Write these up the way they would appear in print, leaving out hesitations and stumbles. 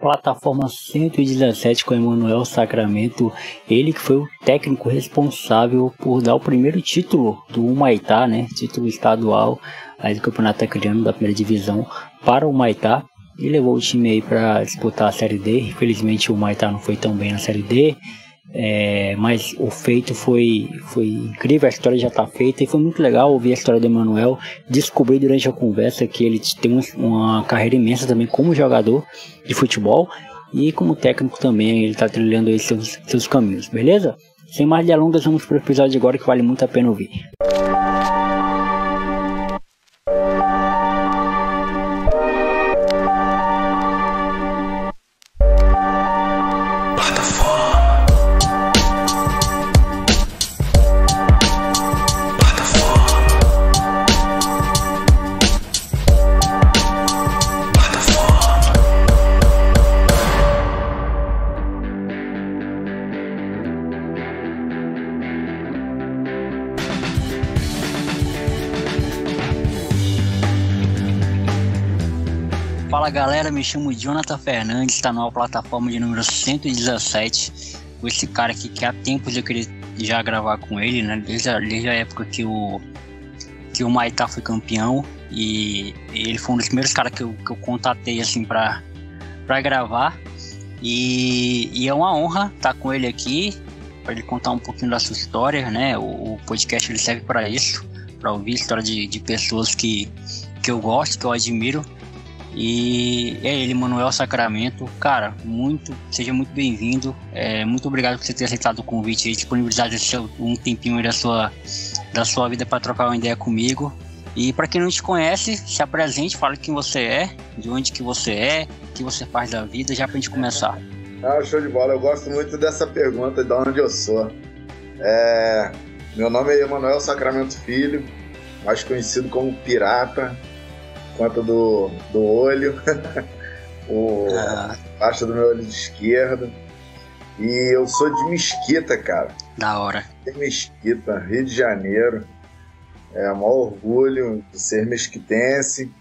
Plataforma 117 com Emanuel Sacramento, ele que foi o técnico responsável por dar o primeiro título do Humaitá, né? Título estadual aí do Campeonato Acreano da primeira divisão para o Humaitá. E levou o time aí para disputar a Série D. Infelizmente o Humaitá não foi tão bem na Série D. Mas o feito foi incrível, a história já está feita e foi muito legal ouvir a história do Emanuel. Descobri durante a conversa que ele tem uma carreira imensa também como jogador de futebol e como técnico também. Ele está trilhando aí seus caminhos, beleza? Sem mais delongas, vamos para o episódio agora que vale muito a pena ouvir. Fala galera, me chamo Jonathan Fernandes, está numa plataforma de número 117. Com esse cara aqui que há tempos eu queria já gravar com ele, né? Desde a época que o Humaitá foi campeão. E ele foi um dos primeiros caras que eu contatei assim pra gravar. E é uma honra estar com ele aqui, para ele contar um pouquinho da sua história, né? O podcast ele serve para isso, para ouvir a história de pessoas que eu gosto, que eu admiro. E é ele, Emanuel Sacramento. Cara, seja muito bem-vindo. Muito obrigado por você ter aceitado o convite e disponibilizado um tempinho aí da sua vida para trocar uma ideia comigo. E para quem não te conhece, se apresente, fale quem você é, de onde que você é, o que você faz da vida, já pra gente começar. Show de bola, eu gosto muito dessa pergunta, de onde eu sou. Meu nome é Emanuel Sacramento Filho, mais conhecido como Pirata, conta do olho, parte do meu olho esquerdo. E eu sou de Mesquita, cara. Da hora. De Mesquita, Rio de Janeiro. É um maior orgulho de ser mesquitense.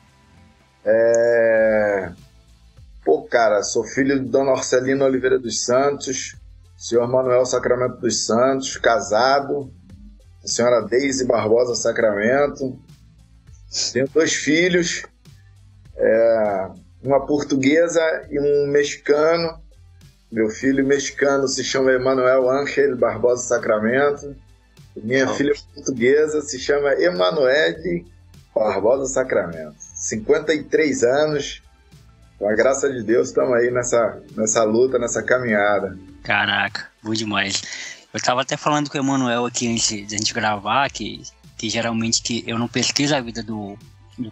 Cara, sou filho de Dona Orcelina Oliveira dos Santos, senhor Manuel Sacramento dos Santos, casado, a senhora Deise Barbosa Sacramento. Tenho 2 filhos, uma portuguesa e um mexicano. Meu filho mexicano se chama Emanuel Ángel Barbosa Sacramento. Minha filha portuguesa se chama Emanuele Barbosa Sacramento. 53 anos, com a graça de Deus, estamos aí nessa luta, nessa caminhada. Caraca, bom demais. Eu tava até falando com o Emanuel aqui antes de a gente gravar, que geralmente eu não pesquiso a vida do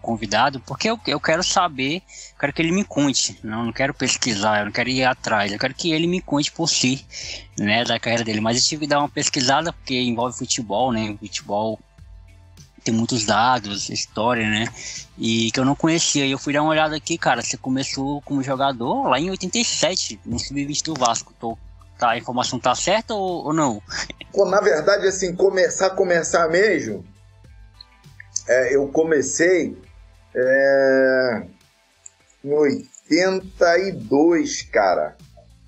convidado, porque eu quero saber, quero que ele me conte, não quero pesquisar, eu não quero ir atrás, eu quero que ele me conte por si, né, da carreira dele. Mas eu tive que dar uma pesquisada, porque envolve futebol, né, futebol tem muitos dados, história, né, e que eu não conhecia, e eu fui dar uma olhada aqui, cara, você começou como jogador lá em 87, no Sub-20 do Vasco. A informação tá certa ou não? Pô, na verdade, assim, começar mesmo, eu comecei em 82, cara.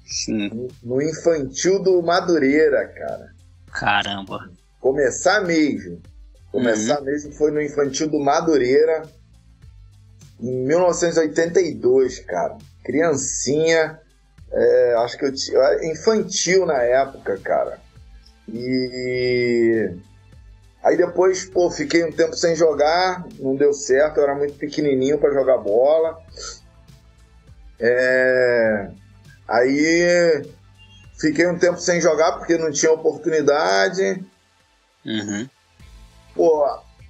Sim. No infantil do Madureira, cara. Caramba. Começar mesmo foi no infantil do Madureira, em 1982, cara. Criancinha. Acho que eu era infantil na época, cara. E aí depois, fiquei um tempo sem jogar, não deu certo, eu era muito pequenininho para jogar bola. Aí fiquei um tempo sem jogar porque não tinha oportunidade. Uhum.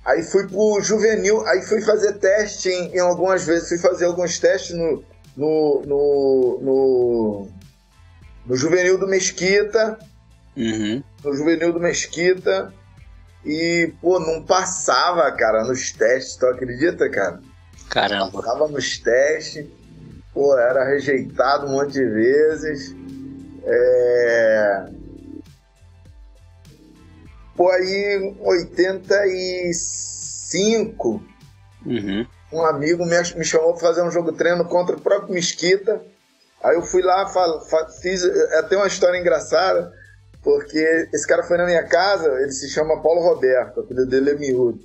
Aí fui pro juvenil, aí fui fazer teste em algumas vezes, fui fazer alguns testes no juvenil do Mesquita. Uhum. No juvenil do Mesquita. E, não passava, cara, nos testes, tu acredita, cara? Caramba. Passava nos testes, era rejeitado um monte de vezes. Aí, em 85, uhum. um amigo me chamou para fazer um jogo treino contra o próprio Mesquita. Aí eu fui lá, fiz até uma história engraçada, porque esse cara foi na minha casa, ele se chama Paulo Roberto, o apelido dele é Miúdo.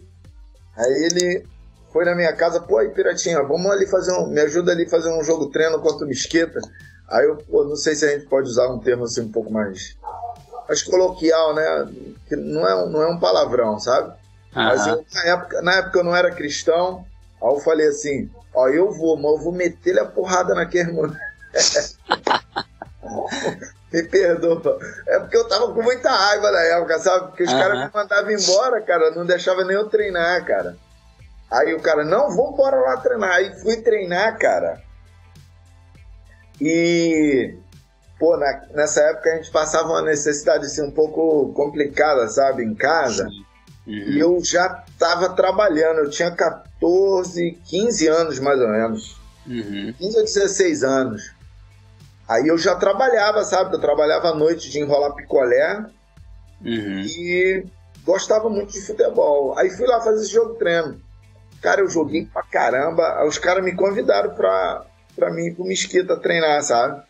Aí ele foi na minha casa, pô, aí Piratinha, vamos ali me ajuda ali a fazer um jogo treino contra o Mesquita. Aí eu, pô, não sei se a gente pode usar um termo assim um pouco mais coloquial, né? Que não é um palavrão, sabe? Mas eu, na época eu não era cristão, aí eu falei assim, ó, mas eu vou meter-lhe a porrada naquele moleque. Me perdoa. É porque eu tava com muita raiva na época, sabe? Porque os caras me mandavam embora, cara, não deixava nem eu treinar, cara. Aí o cara, não, vambora lá treinar. Aí fui treinar, cara. E, pô, nessa época a gente passava uma necessidade assim um pouco complicada, sabe, em casa. E eu já tava trabalhando, eu tinha 14, 15 anos mais ou menos. 15 ou 16 anos. Aí eu já trabalhava, sabe? Eu trabalhava à noite de enrolar picolé e gostava muito de futebol. Aí fui lá fazer esse jogo treino. Cara, eu joguei pra caramba. Aí os caras me convidaram pra mim ir pro Mesquita treinar, sabe?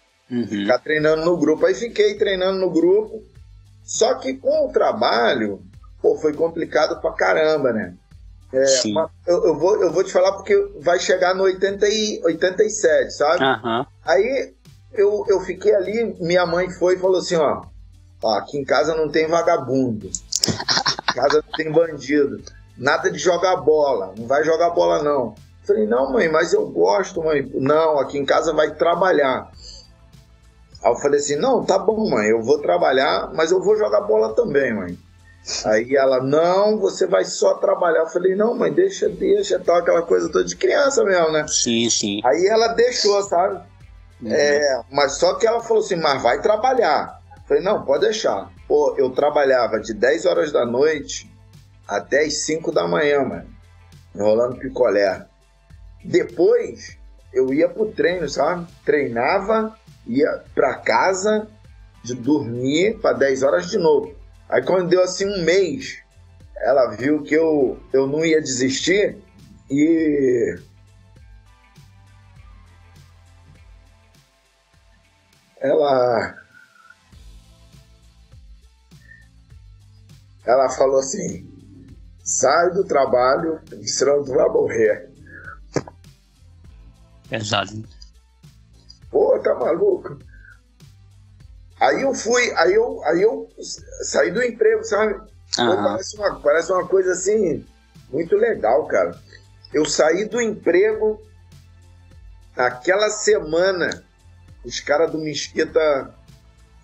Ficar treinando no grupo. Aí fiquei treinando no grupo. Só que com o trabalho, pô, foi complicado pra caramba, né? Eu vou te falar porque vai chegar no 87, sabe? Aí eu fiquei ali, minha mãe foi e falou assim, ó, aqui em casa não tem vagabundo, em casa não tem bandido, nada de jogar bola, não vai jogar bola não. Eu falei, não mãe, mas eu gosto, mãe. Não, aqui em casa vai trabalhar. Aí eu falei assim, não, tá bom mãe, eu vou trabalhar, mas eu vou jogar bola também, mãe. Aí ela, não, você vai só trabalhar. Eu falei, não mãe, deixa, tal, aquela coisa toda de criança mesmo, né? Sim. Aí ela deixou, sabe? Mas só que ela falou assim, mas vai trabalhar. Eu falei, não, pode deixar. Pô, eu trabalhava de 10 horas da noite até as 5 da manhã, mano, enrolando picolé. Depois eu ia pro treino, sabe? Treinava, ia pra casa, de dormir para 10 horas de novo. Aí quando deu assim um mês, ela viu que eu não ia desistir e ela falou assim, sai do trabalho, senão tu vai morrer. Pesado. Pô, tá maluco? Aí eu saí do emprego, sabe? Pô, parece uma coisa assim, muito legal, cara. Eu saí do emprego, naquela semana, os caras do Mesquita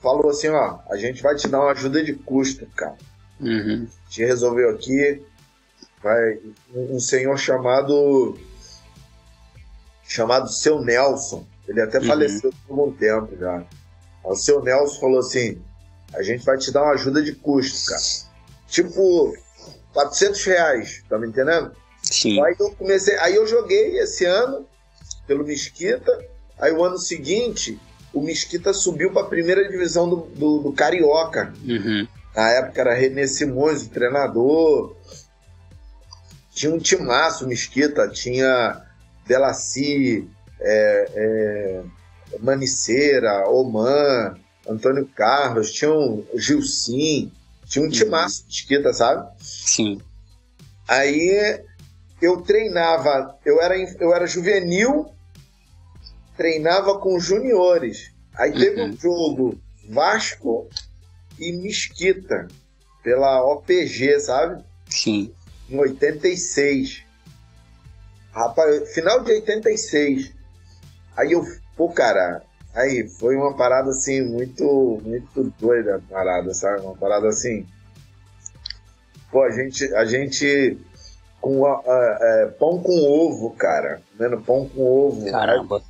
falou assim, ó, a gente vai te dar uma ajuda de custo, cara. Te resolveu aqui, vai um senhor chamado Seu Nelson, ele até faleceu por um tempo já. O Seu Nelson falou assim, a gente vai te dar uma ajuda de custo, cara. Tipo, R$400, tá me entendendo? Sim. Aí eu joguei esse ano pelo Mesquita, aí o ano seguinte o Mesquita subiu para a primeira divisão do Carioca. Na época era René Simões, o treinador. Tinha um timaço, Mesquita, tinha Delacy, Maniceira, Oman, Antônio Carlos, tinha um Gilcim, tinha um timaço Mesquita, sabe? Sim. Aí eu treinava, eu era juvenil, treinava com juniores. Aí teve um jogo Vasco e Mesquita pela OPG, sabe? Sim. Em 86. Rapaz, final de 86. Aí aí foi uma parada assim, muito, muito doida a parada, sabe? Uma parada assim. Pô, a gente com pão com ovo, cara. Comendo pão com ovo. Caramba.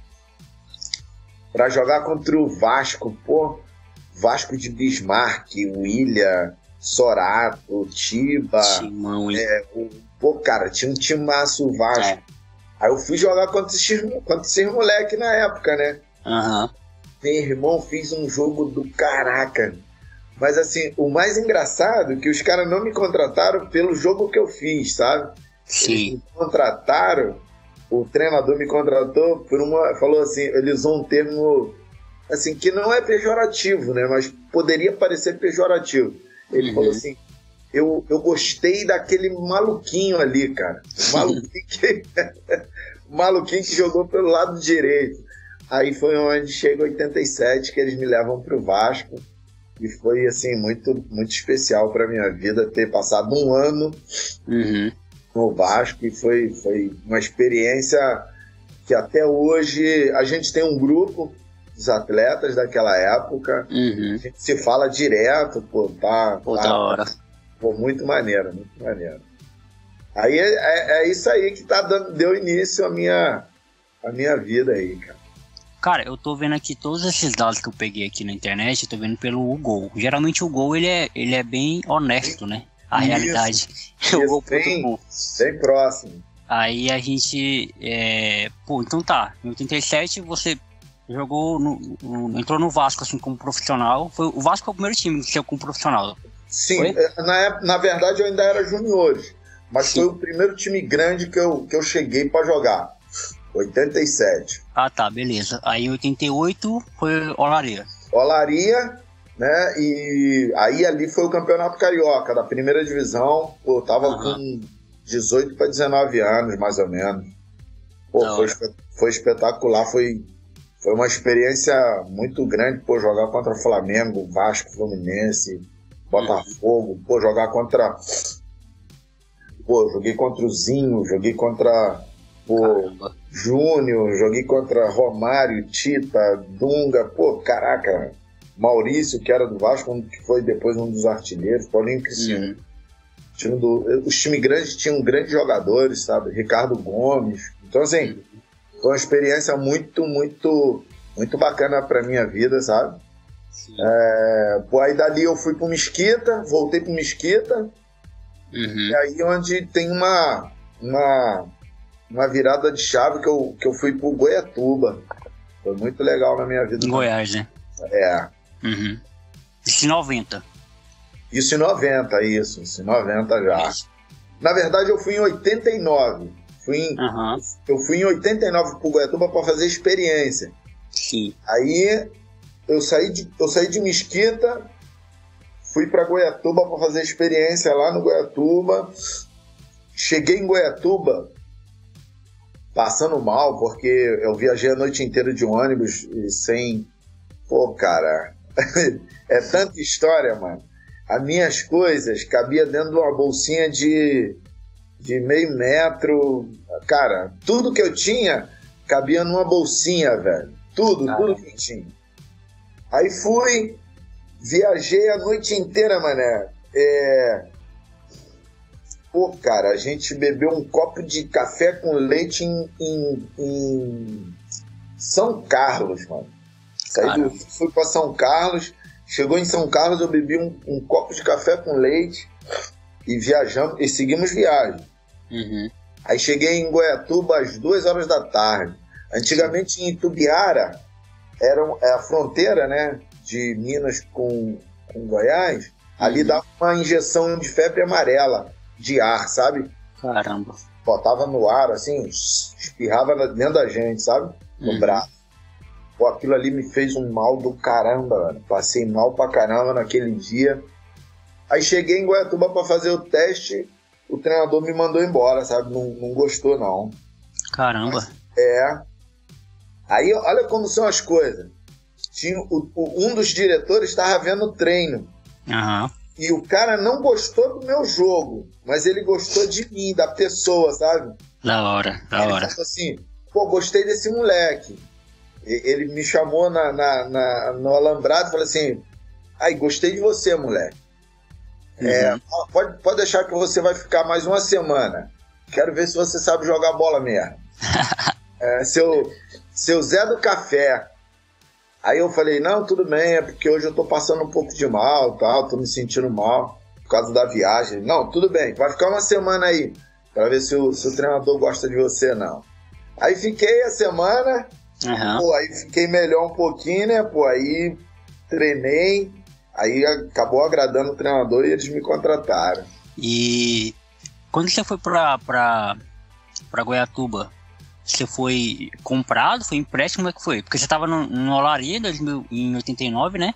Pra jogar contra o Vasco, pô. Vasco de Bismarck, William, Sorato, Tiba. Timão, hein? Pô, cara, tinha um timaço Vasco. Aí eu fui jogar contra esses moleque na época, né? Meu irmão, fiz um jogo do caraca. Mas assim, o mais engraçado é que os caras não me contrataram pelo jogo que eu fiz, sabe? Sim. Eles me contrataram, o treinador me contratou falou assim, ele usou um termo assim, que não é pejorativo, né? Mas poderia parecer pejorativo. Ele falou assim, eu gostei daquele maluquinho ali, cara. Maluquinho que jogou pelo lado direito. Aí foi onde chega 87, que eles me levam pro Vasco. E foi, assim, muito, muito especial pra minha vida ter passado um ano no Vasco. E foi uma experiência que até hoje a gente tem um grupo dos atletas daquela época. A gente se fala direto, da hora. Pô, muito maneiro, muito maneiro. Aí é isso aí que deu início à minha vida aí, cara. Cara, eu tô vendo aqui todos esses dados que eu peguei aqui na internet, eu tô vendo pelo Gol. Geralmente o Gol, ele é bem honesto, né? A realidade. O Gol bem próximo. Aí a gente... então tá. Em 87 você jogou, entrou no Vasco assim como profissional. O Vasco foi o primeiro time que saiu como profissional. Sim, na verdade eu ainda era juniores. Mas foi o primeiro time grande que eu cheguei pra jogar. 87. Ah, tá, beleza. Aí em 88 foi Olaria, né? E aí ali foi o Campeonato Carioca, da primeira divisão. Pô, eu tava com 18 para 19 anos, mais ou menos. Pô, foi espetacular, foi uma experiência muito grande, pô, jogar contra Flamengo, Vasco, Fluminense, Botafogo, pô, jogar contra... Pô, joguei contra o Zinho, joguei contra... Pô, Júnior, joguei contra Romário, Tita, Dunga, pô, caraca, Maurício, que era do Vasco, que foi depois um dos artilheiros, Paulinho Cristiano. Os times grandes tinham grandes jogadores, sabe? Ricardo Gomes. Então, assim, foi uma experiência muito, muito, muito bacana pra minha vida, sabe? Pô, aí dali eu fui pro Mesquita, voltei pro Mesquita, e aí onde tem uma virada de chave que eu fui pro Goiatuba. Foi muito legal na minha vida. Em Goiás, né? Isso em 90. Isso em 90 já. Isso. Na verdade, eu fui em 89. Eu fui em 89 pro Goiatuba para fazer experiência. Sim. Aí eu saí de Mesquita, fui para Goiatuba para fazer experiência lá no Goiatuba. Cheguei em Goiatuba passando mal, porque eu viajei a noite inteira de ônibus e sem... Pô, cara, é tanta história, mano. As minhas coisas cabia dentro de uma bolsinha de meio metro. Cara, tudo que eu tinha cabia numa bolsinha, velho. Tudo que eu tinha. Aí fui, viajei a noite inteira, mané. Pô, cara, a gente bebeu um copo de café com leite em São Carlos, mano. Fui pra São Carlos, chegou em São Carlos, eu bebi um copo de café com leite e viajamos, e seguimos viagem. Aí cheguei em Goiatuba às 2 horas da tarde. Antigamente em Itubiara, é a fronteira, né, de Minas com Goiás, ali dava uma injeção de febre amarela de ar, sabe? Caramba. Botava no ar, assim, espirrava dentro da gente, sabe? No braço. Pô, aquilo ali me fez um mal do caramba, mano. Passei mal pra caramba naquele dia. Aí cheguei em Goiatuba pra fazer o teste, o treinador me mandou embora, sabe? Não gostou, não. Caramba. Aí, olha como são as coisas. Um dos diretores estava vendo o treino. E o cara não gostou do meu jogo, mas ele gostou de mim, da pessoa, sabe? Da hora. Ele falou assim, pô, gostei desse moleque. Ele me chamou no alambrado e falou assim, gostei de você, moleque. Pode deixar que você vai ficar mais uma semana. Quero ver se você sabe jogar bola mesmo. Seu Zé do Café. Aí eu falei, não, tudo bem, é porque hoje eu tô passando um pouco de mal, tal, tô me sentindo mal por causa da viagem. Não, tudo bem, vai ficar uma semana aí, pra ver se o treinador gosta de você, não. Aí fiquei a semana, pô, aí fiquei melhor um pouquinho, né, pô, aí treinei, aí acabou agradando o treinador e eles me contrataram. E quando você foi pra Goiatuba, você foi comprado, foi empréstimo, como é que foi? Porque você tava no Olaria em 89, né?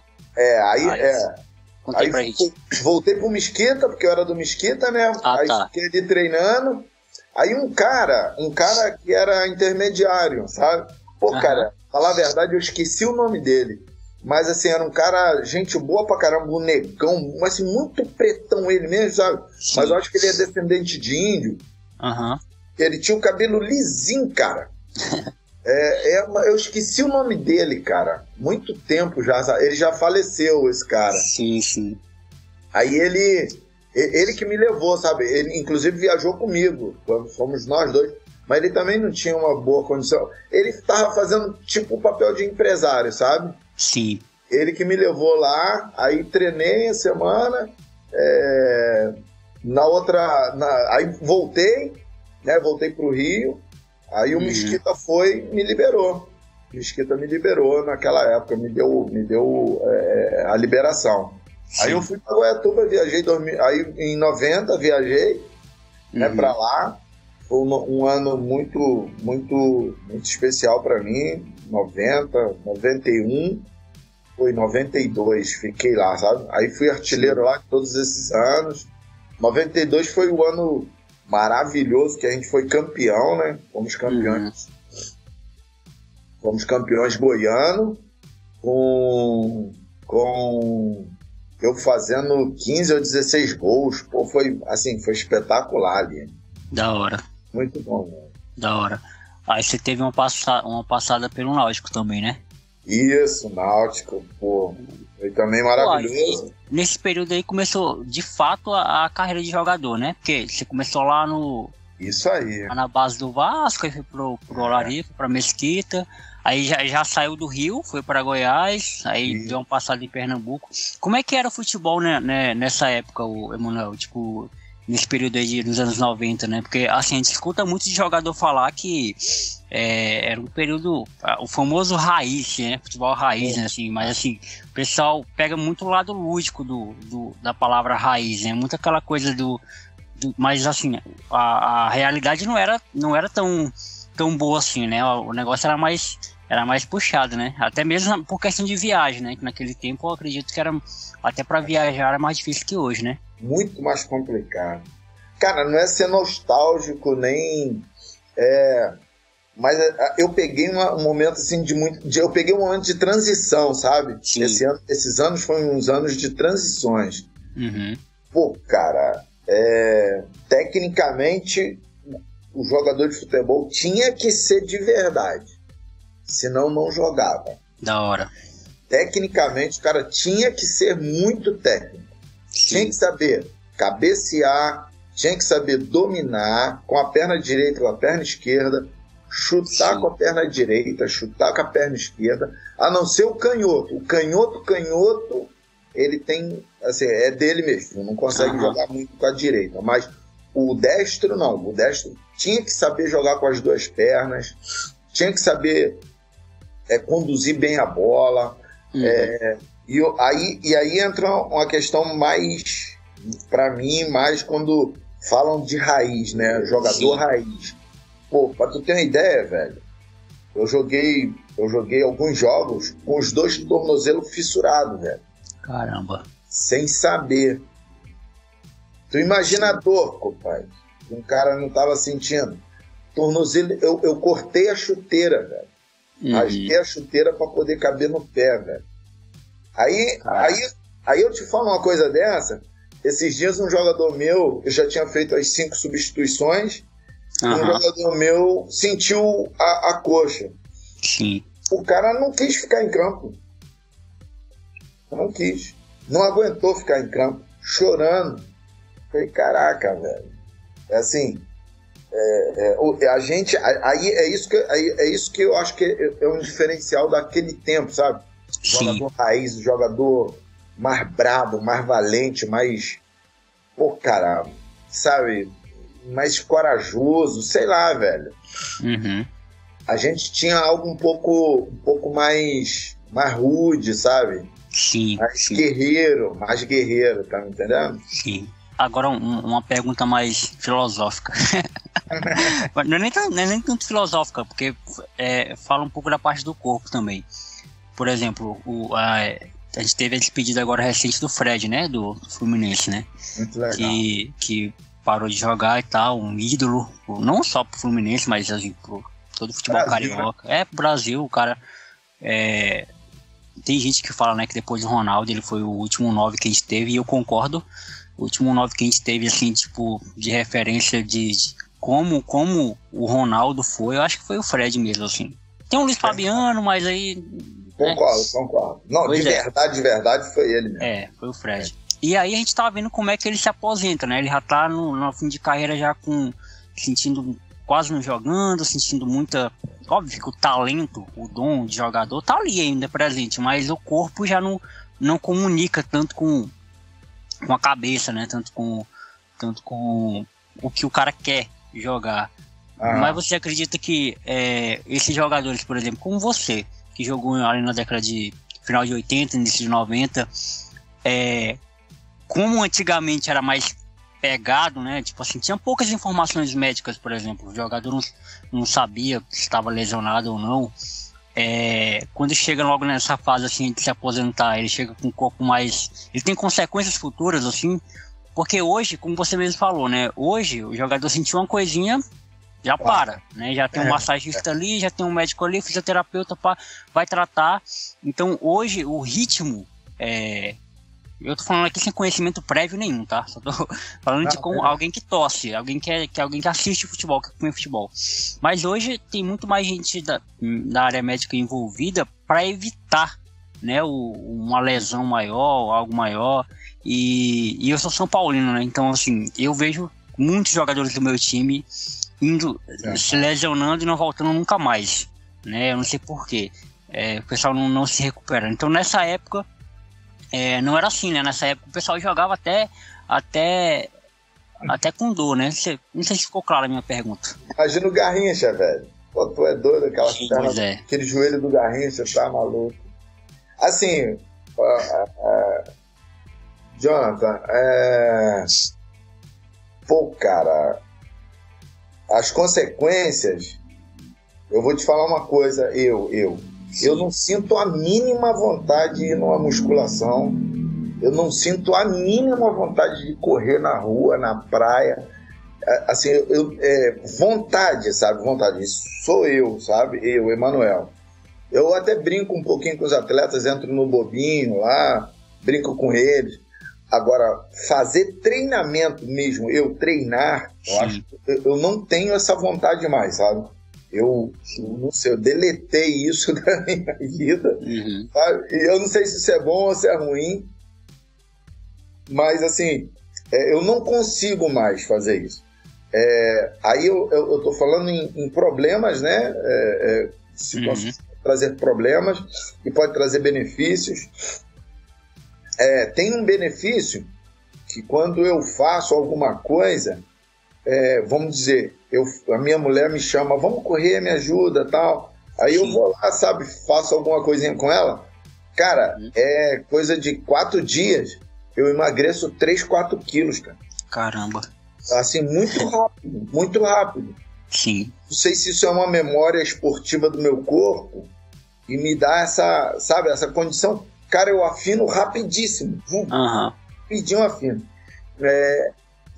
Contei pra gente. Voltei pro Mesquita, porque eu era do Mesquita, né? Aí fiquei ali treinando. Aí um cara que era intermediário, sabe? Pô, cara, falar a verdade, eu esqueci o nome dele. Mas assim, era um cara, gente boa pra caramba, um negão, mas assim, muito pretão ele mesmo, sabe? Sim. Mas eu acho que ele é descendente de índio. Ele tinha o cabelo lisinho, cara. Eu esqueci o nome dele, cara. Muito tempo já. Ele já faleceu, esse cara. Sim. Aí ele que me levou, sabe? Ele inclusive viajou comigo. Fomos nós dois. Mas ele também não tinha uma boa condição. Ele estava fazendo tipo o papel de empresário, sabe? Sim. Ele que me levou lá. Aí treinei a semana. Aí voltei, né? Voltei pro Rio. Aí o Mesquita me liberou. O Mesquita me liberou naquela época, me deu a liberação. Sim. Aí eu fui para Goiatuba, viajei, aí em 90 viajei, né, para lá. Foi um ano muito, muito, muito especial para mim. 90, 91, foi 92, fiquei lá, sabe? Aí fui artilheiro lá todos esses anos. 92 foi o ano maravilhoso, que a gente foi campeão, né? Fomos campeões. Fomos campeões goianos, com eu fazendo 15 ou 16 gols. Pô, foi espetacular ali. Da hora. Muito bom, né? Da hora. Aí você teve uma passada pelo Náutico também, né? Isso, Náutico, pô. Foi também maravilhoso. Pô, nesse período aí começou, de fato, a carreira de jogador, né? Porque você começou lá Isso aí. Lá na base do Vasco, aí foi pro Olaria, foi pra Mesquita. Aí já saiu do Rio, foi para Goiás, aí deu uma passada em Pernambuco. Como é que era o futebol, né, nessa época, Emanuel? Tipo, nesse período aí dos anos 90, né? Porque, assim, a gente escuta muito de jogador falar que era um período, o famoso raiz, né? Futebol raiz, né? Assim, mas, assim, o pessoal pega muito o lado lúdico da palavra raiz, né? Muito aquela coisa mas, assim, a realidade não era tão boa assim, né? O negócio era mais puxado, né? Até mesmo por questão de viagem, né? Que naquele tempo eu acredito que até para viajar era mais difícil que hoje, né? Muito mais complicado. Cara, não é ser nostálgico, nem... Mas eu peguei um momento assim eu peguei um momento de transição, sabe? Esses anos foram uns anos de transições. Pô, cara, tecnicamente o jogador de futebol tinha que ser de verdade, senão não jogava. Da hora. Tecnicamente o cara tinha que ser muito técnico. Sim. Tinha que saber cabecear, tinha que saber dominar com a perna direita, com a perna esquerda, chutar com a perna direita, chutar com a perna esquerda, a não ser o canhoto. O canhoto, ele tem, assim, é dele mesmo, não consegue jogar muito com a direita, mas o destro não, o destro tinha que saber jogar com as duas pernas, tinha que saber conduzir bem a bola, e aí entra uma questão mais, para mim, mais quando falam de raiz, né? Jogador raiz. Pô, pra tu ter uma ideia, velho, eu joguei alguns jogos com os dois tornozelos fissurados, velho. Caramba. Sem saber. Tu imagina a dor, compadre. Um cara não tava sentindo. Tornozelo, eu cortei a chuteira, velho. Rasguei a chuteira pra poder caber no pé, velho. Aí eu te falo uma coisa dessa. Esses dias um jogador meu, eu já tinha feito as 5 substituições, um jogador meu sentiu a coxa. Sim. O cara não quis ficar em campo. Não quis. Não aguentou ficar em campo, chorando. Falei, caraca, velho. É assim, a gente, aí é isso que eu acho que é um diferencial daquele tempo, sabe? Jogador raiz, jogador mais brabo, mais valente, mais, pô, cara, sabe, mais corajoso, sei lá, velho. A gente tinha algo um pouco mais rude, sabe? Sim. Mais guerreiro, tá me entendendo? Sim. Agora uma pergunta mais filosófica. Não é nem tanto filosófica, porque fala um pouco da parte do corpo também. Por exemplo, a gente teve a despedida agora recente do Fred, né? Do Fluminense, né? Muito legal. Que parou de jogar e tal, um ídolo, não só pro Fluminense, mas assim, pro todo o futebol Brasil, carioca. Né? Pro Brasil, o cara... Tem gente que fala, né, que depois do Ronaldo ele foi o último 9 que a gente teve, e eu concordo. O último 9 que a gente teve, assim, tipo, de referência de como o Ronaldo foi, eu acho que foi o Fred mesmo, assim. Tem o Luiz Fabiano, mas aí... Concordo. Não, de verdade foi ele mesmo. Foi o Fred. E aí a gente tava vendo como é que ele se aposenta, né? Ele já tá no fim de carreira já sentindo quase não jogando, sentindo muita... Óbvio que o talento, o dom de jogador tá ali ainda presente, mas o corpo já não comunica tanto com a cabeça, né? Tanto com o que o cara quer jogar. Mas você acredita que esses jogadores, por exemplo, como você, que jogou ali na década de final de 80, início de 90, como antigamente era mais pegado, né? Tipo assim, tinha poucas informações médicas, por exemplo, o jogador não sabia se estava lesionado ou não. Quando chega logo nessa fase assim de se aposentar, ele chega com um corpo mais... Ele tem consequências futuras, assim, porque hoje, como você mesmo falou, né? Hoje o jogador sentiu uma coisinha, já para, né? Já tem um massagista ali, já tem um médico ali, fisioterapeuta vai tratar. Então hoje o ritmo eu tô falando aqui sem conhecimento prévio nenhum, tá? Só tô falando alguém que torce, alguém que assiste futebol, que come futebol. Mas hoje tem muito mais gente da área médica envolvida para evitar, né, uma lesão maior, algo maior. E eu sou São Paulino, né? Então, assim, eu vejo muitos jogadores do meu time se lesionando e não voltando nunca mais, né? Eu não sei porquê. O pessoal não se recupera. Então, nessa época, não era assim, né? Nessa época o pessoal jogava até com dor, né? Não sei se ficou clara a minha pergunta. Imagina o Garrincha, velho. Pô, tu é doido, aquele joelho do Garrincha, tá maluco. Assim, Jonathan, cara, as consequências, eu vou te falar uma coisa, eu não sinto a mínima vontade de ir numa musculação, eu não sinto a mínima vontade de correr na rua, na praia, assim, vontade, sabe, vontade, isso sou eu, sabe, eu, Emanuel. Eu até brinco um pouquinho com os atletas, entro no bobinho lá, brinco com eles. Agora, fazer treinamento mesmo, eu treinar, eu não tenho essa vontade mais, sabe? Eu não sei, eu deletei isso da minha vida, sabe? E eu não sei se isso é bom ou se é ruim, mas assim, eu não consigo mais fazer isso. Aí eu tô falando em problemas, né? Situações que trazer problemas e pode trazer benefícios. Tem um benefício que quando eu faço alguma coisa, vamos dizer, a minha mulher me chama, vamos correr, me ajuda, tal. Aí eu vou lá, sabe, faço alguma coisinha com ela. Cara, coisa de 4 dias, eu emagreço 3, 4 quilos, cara. Caramba. Assim, muito rápido, muito rápido. Sim. Não sei se isso é uma memória esportiva do meu corpo e me dá essa condição. Cara, eu afino rapidíssimo. Rapidinho afino.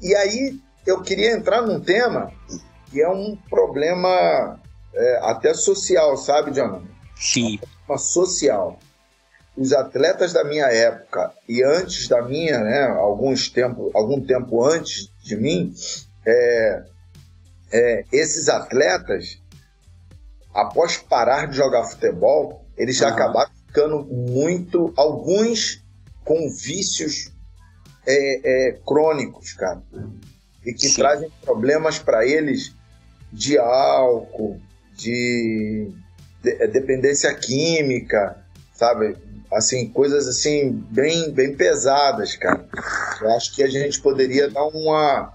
E aí, eu queria entrar num tema que é um problema até social, sabe, Jonathan? Sim. Um problema social. Os atletas da minha época e antes da minha, né, algum tempo antes de mim, esses atletas, após parar de jogar futebol, eles já acabaram ficando alguns com vícios crônicos, cara, e que trazem problemas para eles de álcool, de dependência química, sabe? Assim, coisas assim bem, bem pesadas, cara. Eu acho que a gente poderia dar uma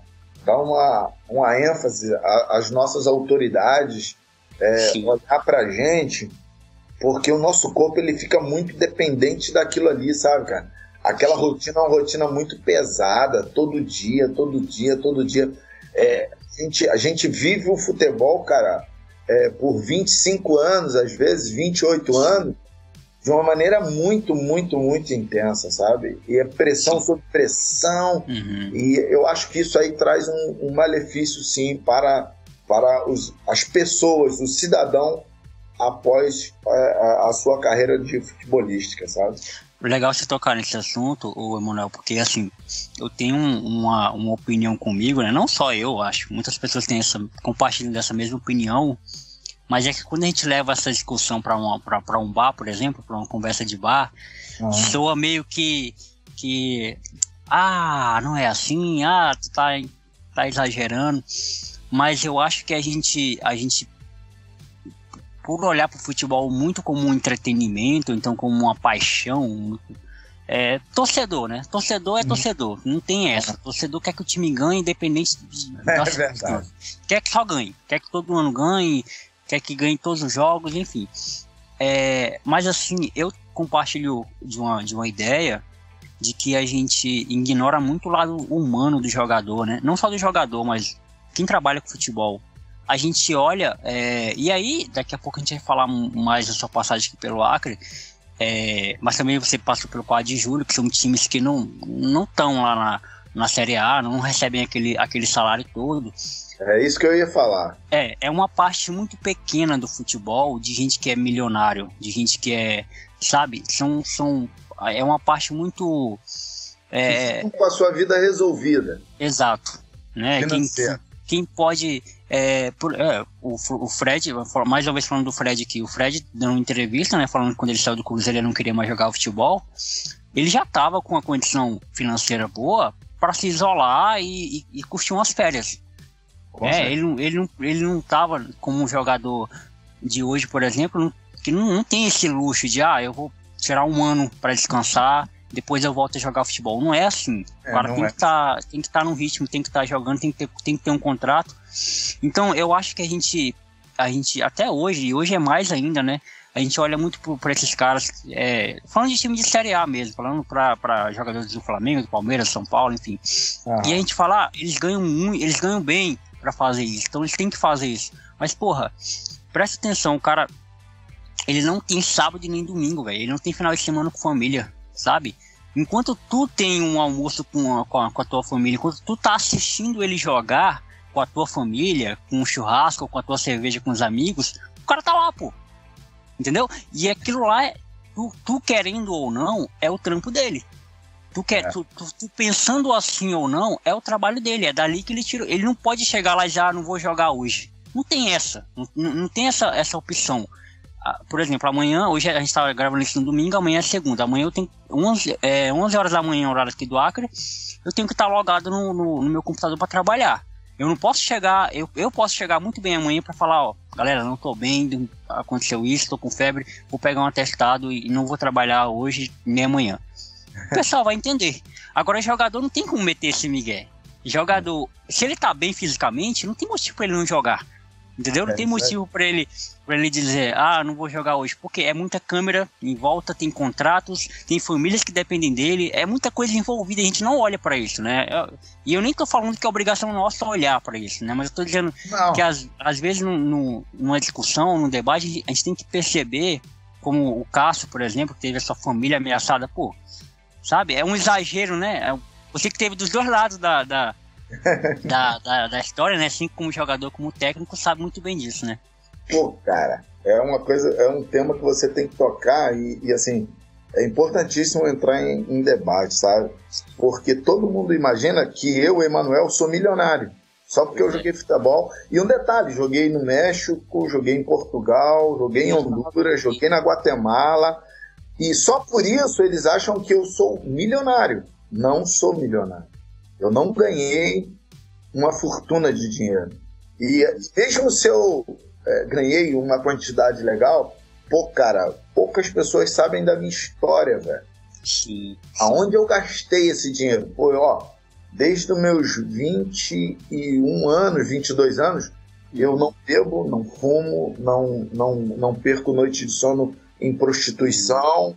ênfase às nossas autoridades, olhar pra gente, porque o nosso corpo ele fica muito dependente daquilo ali, sabe, cara? Aquela rotina é uma rotina muito pesada, todo dia. A gente vive o futebol, cara, por 25 anos, às vezes 28 anos, de uma maneira muito intensa, sabe? E é pressão sobre pressão, e eu acho que isso aí traz um malefício, sim, para as pessoas, o cidadão, após a sua carreira de futebolística, sabe? Legal você tocar nesse assunto, Emanuel, porque assim, eu tenho uma opinião comigo, né? Não só eu, acho, muitas pessoas compartilham dessa mesma opinião, mas é que quando a gente leva essa discussão para um bar, por exemplo, para uma conversa de bar, soa meio que não é assim, tu tá exagerando, mas eu acho que a gente por olhar para o futebol muito como um entretenimento, então como uma paixão, torcedor, né? Torcedor é torcedor, não tem essa. Torcedor quer que o time ganhe, independente da verdade. Quer que só ganhe, quer que todo ano ganhe, quer que ganhe todos os jogos, enfim. Mas assim, eu compartilho de uma ideia de que a gente ignora muito o lado humano do jogador, né? Não só do jogador, mas quem trabalha com futebol. A gente olha, e aí daqui a pouco a gente vai falar mais da sua passagem aqui pelo Acre, mas também você passou pelo 4 de Julho, que são times que não estão lá na Série A, não recebem aquele salário todo. É isso que eu ia falar. É uma parte muito pequena do futebol, de gente que é milionário, de gente que sabe, é uma parte muito... com a sua vida resolvida. Exato. Né? Quem pode... o Fred, mais uma vez falando do Fred aqui, o Fred deu uma entrevista, né, falando que quando ele saiu do Cruzeiro ele não queria mais jogar futebol. Ele já estava com uma condição financeira boa para se isolar e curtir umas férias. Ele não estava como um jogador de hoje, por exemplo, que não tem esse luxo de eu vou tirar um ano para descansar, depois eu volto a jogar futebol. Não é assim. O cara tem que estar no ritmo, tem que estar jogando, tem que ter um contrato. Então eu acho que a gente até hoje, e hoje é mais ainda, né? A gente olha muito para esses caras, falando de time de Série A mesmo, falando para jogadores do Flamengo, do Palmeiras, São Paulo, enfim. E a gente fala, eles ganham bem para fazer isso, então eles têm que fazer isso. Mas porra, presta atenção, o cara, ele não tem sábado e nem domingo, velho. Ele não tem final de semana com família, sabe? Enquanto tu tem um almoço com a tua família, enquanto tu tá assistindo ele jogar com a tua família, com um churrasco, com a tua cerveja com os amigos, o cara tá lá, pô. Entendeu? E aquilo lá, tu querendo ou não, é o trampo dele. Tu pensando assim ou não, é o trabalho dele. É dali que ele tirou. Ele não pode chegar lá e dizer, não vou jogar hoje. Não tem essa. Não tem essa opção. Por exemplo, amanhã, hoje a gente está gravando isso no domingo, amanhã é segunda. Amanhã eu tenho 11 horas da manhã, horário aqui do Acre, eu tenho que estar logado no meu computador para trabalhar. Eu não posso chegar, eu posso chegar muito bem amanhã para falar, galera, não tô bem, aconteceu isso, tô com febre, vou pegar um atestado e não vou trabalhar hoje nem amanhã. O pessoal vai entender. Agora, jogador não tem como meter esse migué. Jogador, se ele tá bem fisicamente, não tem motivo para ele não jogar. Entendeu? Não tem motivo para ele dizer, não vou jogar hoje, porque é muita câmera em volta, tem contratos, tem famílias que dependem dele, é muita coisa envolvida, a gente não olha para isso, né? E eu nem tô falando que é obrigação nossa olhar para isso, né? Mas eu tô dizendo que às vezes numa discussão, num debate, a gente tem que perceber, como o Cássio, por exemplo, que teve a sua família ameaçada, sabe? É um exagero, né? Você que teve dos dois lados da história, né? Assim como jogador, como técnico, sabe muito bem disso, né? Cara, é um tema que você tem que tocar e assim, é importantíssimo entrar em debate, sabe? Porque todo mundo imagina que eu, Emanuel, sou milionário. Só porque eu joguei futebol. E um detalhe, joguei no México, joguei em Portugal, joguei em Honduras, joguei na Guatemala. E só por isso eles acham que eu sou milionário. Não sou milionário. Eu não ganhei uma fortuna de dinheiro. E mesmo se eu ganhei uma quantidade legal, cara, poucas pessoas sabem da minha história, velho. Sim. Aonde eu gastei esse dinheiro? Desde os meus 21 anos, 22 anos, eu não bebo, não fumo, não perco noite de sono em prostituição.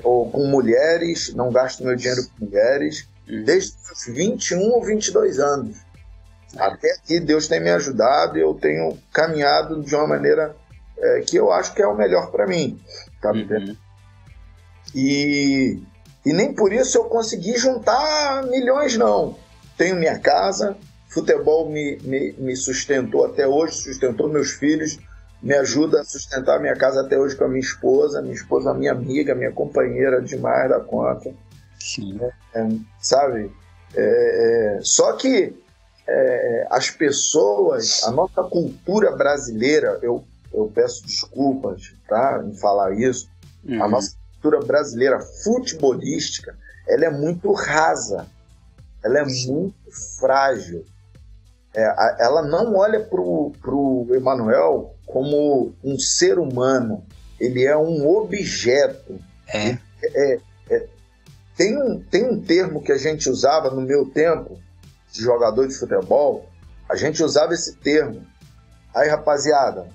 ou com mulheres, não gasto meu dinheiro com mulheres, desde os 21 ou 22 anos. Até aqui Deus tem me ajudado e eu tenho caminhado de uma maneira que eu acho que é o melhor para mim. Tá entendendo? E nem por isso eu consegui juntar milhões, não. Tenho minha casa, futebol me sustentou até hoje, sustentou meus filhos, me ajuda a sustentar minha casa até hoje com a minha esposa, minha amiga, minha companheira demais da conta. Sim. Sabe? Só que as pessoas, a nossa cultura brasileira, eu peço desculpas, tá, em falar isso, a nossa cultura brasileira futebolística, ela é muito rasa, ela é muito frágil. Ela não olha pro Emanuel como um ser humano, ele é um objeto. Tem um termo que a gente usava no meu tempo de jogador de futebol, a gente usava esse termo. Aí, rapaziada,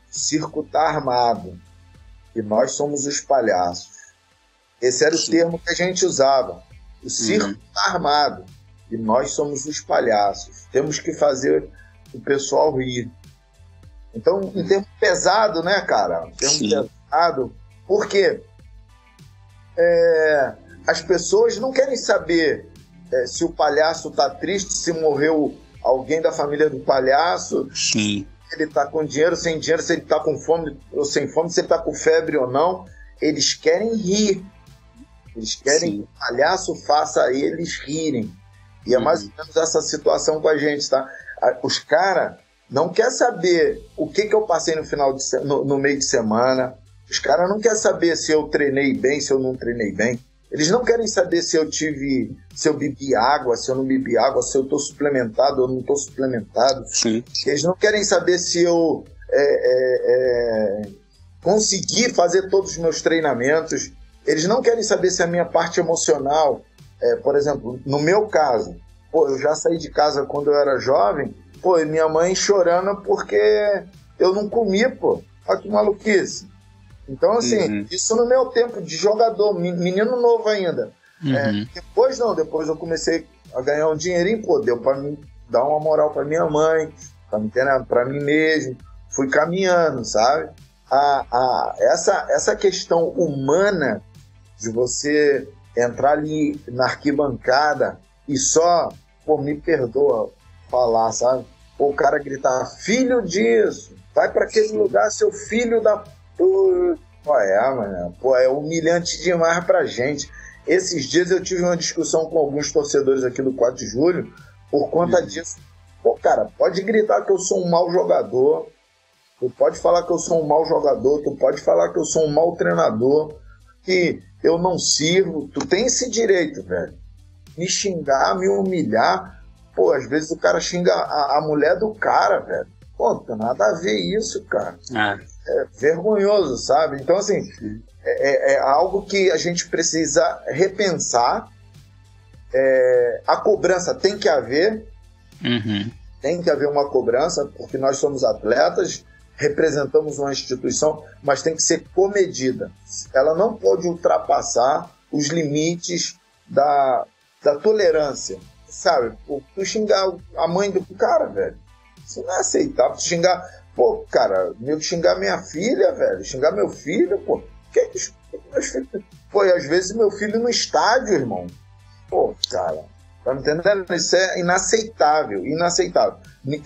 o circo tá armado e nós somos os palhaços. Esse era o termo que a gente usava. O circo tá armado e nós somos os palhaços. Temos que fazer o pessoal rir. Então, em termo pesado, né, cara? Em termo pesado, porque as pessoas não querem saber se o palhaço tá triste, se morreu alguém da família do palhaço, Sim. se ele tá com dinheiro, sem dinheiro, se ele tá com fome ou sem fome, se ele tá com febre ou não. Eles querem rir. Eles querem que o palhaço faça eles rirem. E é mais ou menos essa situação com a gente, tá? Os caras não querem saber o que eu passei no meio de semana. Os caras não querem saber se eu treinei bem, se eu não treinei bem. Eles não querem saber se eu bebi água, se eu não bebi água, se eu estou suplementado ou não estou suplementado. Sim. Eles não querem saber se eu consegui fazer todos os meus treinamentos. Eles não querem saber se a minha parte emocional, por exemplo, no meu caso, eu já saí de casa quando eu era jovem, e minha mãe chorando porque eu não comi, olha que maluquice. Então, assim, isso no meu tempo de jogador, menino novo ainda. Depois eu comecei a ganhar um dinheirinho, deu pra mim dar uma moral pra minha mãe, pra mim mesmo. Fui caminhando, sabe? Essa questão humana de você entrar ali na arquibancada e só, me perdoa falar, sabe? O cara gritar, filho disso, vai pra aquele lugar, seu filho da... mano, é humilhante demais pra gente. Esses dias eu tive uma discussão com alguns torcedores aqui do 4 de julho por conta disso. Cara, pode gritar que eu sou um mau jogador, tu pode falar que eu sou um mau jogador, tu pode falar que eu sou um mau treinador, que eu não sirvo, tu tem esse direito, velho. Me xingar, me humilhar, às vezes o cara xinga a mulher do cara, velho. Não tem nada a ver isso, cara. É vergonhoso, sabe? Então, assim, é algo que a gente precisa repensar. A cobrança tem que haver. Tem que haver uma cobrança, porque nós somos atletas, representamos uma instituição, mas tem que ser comedida. Ela não pode ultrapassar os limites da tolerância, sabe? Tu xingar a mãe do cara, velho, isso não é aceitável. Tu xingar, cara, xingar minha filha, velho, xingar meu filho, que meus filhos... às vezes meu filho no estádio, irmão, cara, tá me entendendo? Isso é inaceitável. Em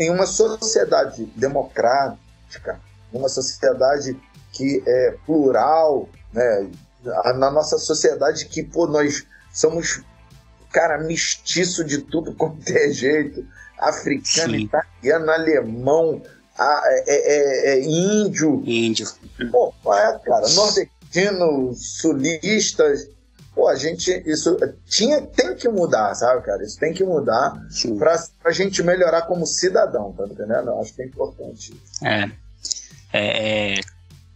uma sociedade democrática, numa sociedade que é plural, né? Na nossa sociedade que, nós somos, cara, mestiço de tudo quanto é jeito, africano, italiano, alemão, índio. Cara, nordestino, sulistas. Isso tem que mudar, sabe, cara? Isso tem que mudar pra gente melhorar como cidadão, tá entendendo? Eu acho que é importante.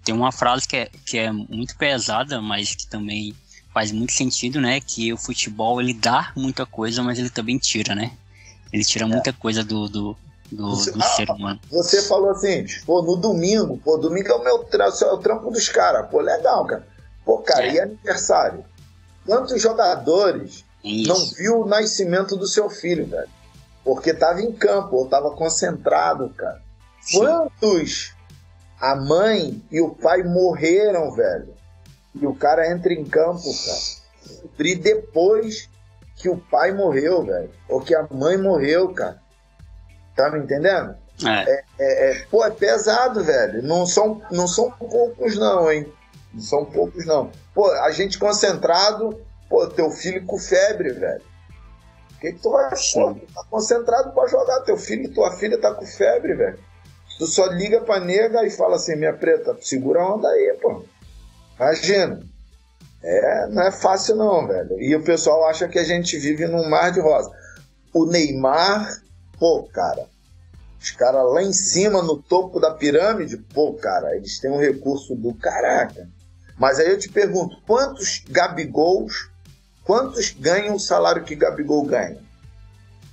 Tem uma frase que é muito pesada, mas que também faz muito sentido, né? Que o futebol, ele dá muita coisa, mas ele também tira, né? Ele tira muita coisa do ser humano. Você falou assim, no domingo, domingo é o trampo dos caras, legal, cara. Pô, cara, e aniversário? Quantos jogadores não viu o nascimento do seu filho, velho? Porque tava em campo, ou tava concentrado, cara. Sim. Quantos a mãe e o pai morreram, velho? E o cara entra em campo, cara. E depois que o pai morreu, velho. Ou que a mãe morreu, cara. Tá me entendendo? Pô, é pesado, velho. Não são poucos não, hein? Não são poucos não. Pô, a gente concentrado, pô, teu filho com febre, velho. O que tu vai achar? Tu tá concentrado pra jogar. Teu filho e tua filha tá com febre, velho. Tu só liga pra nega e fala assim, minha preta, segura a onda aí, pô. Imagina. Não é fácil não, velho. E o pessoal acha que a gente vive num mar de rosa. O Neymar, pô, cara, os caras lá em cima, no topo da pirâmide, pô, cara, eles têm um recurso do caraca. Mas aí eu te pergunto, quantos Gabigols, quantos ganham o salário que Gabigol ganha?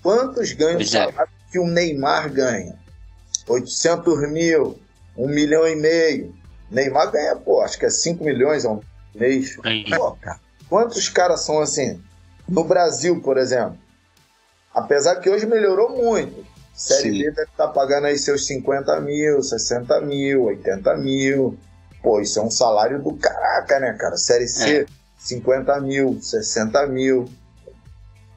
Quantos ganham o salário que o Neymar ganha? 800 mil, 1,5 milhão. Neymar ganha, pô, acho que é 5 milhões ao mês. Pô, cara, quantos caras são assim? No Brasil, por exemplo. Apesar que hoje melhorou muito. Série B deve estar pagando aí seus 50 mil, 60 mil, 80 mil. Pô, isso é um salário do caraca, né, cara? Série C, 50 mil, 60 mil.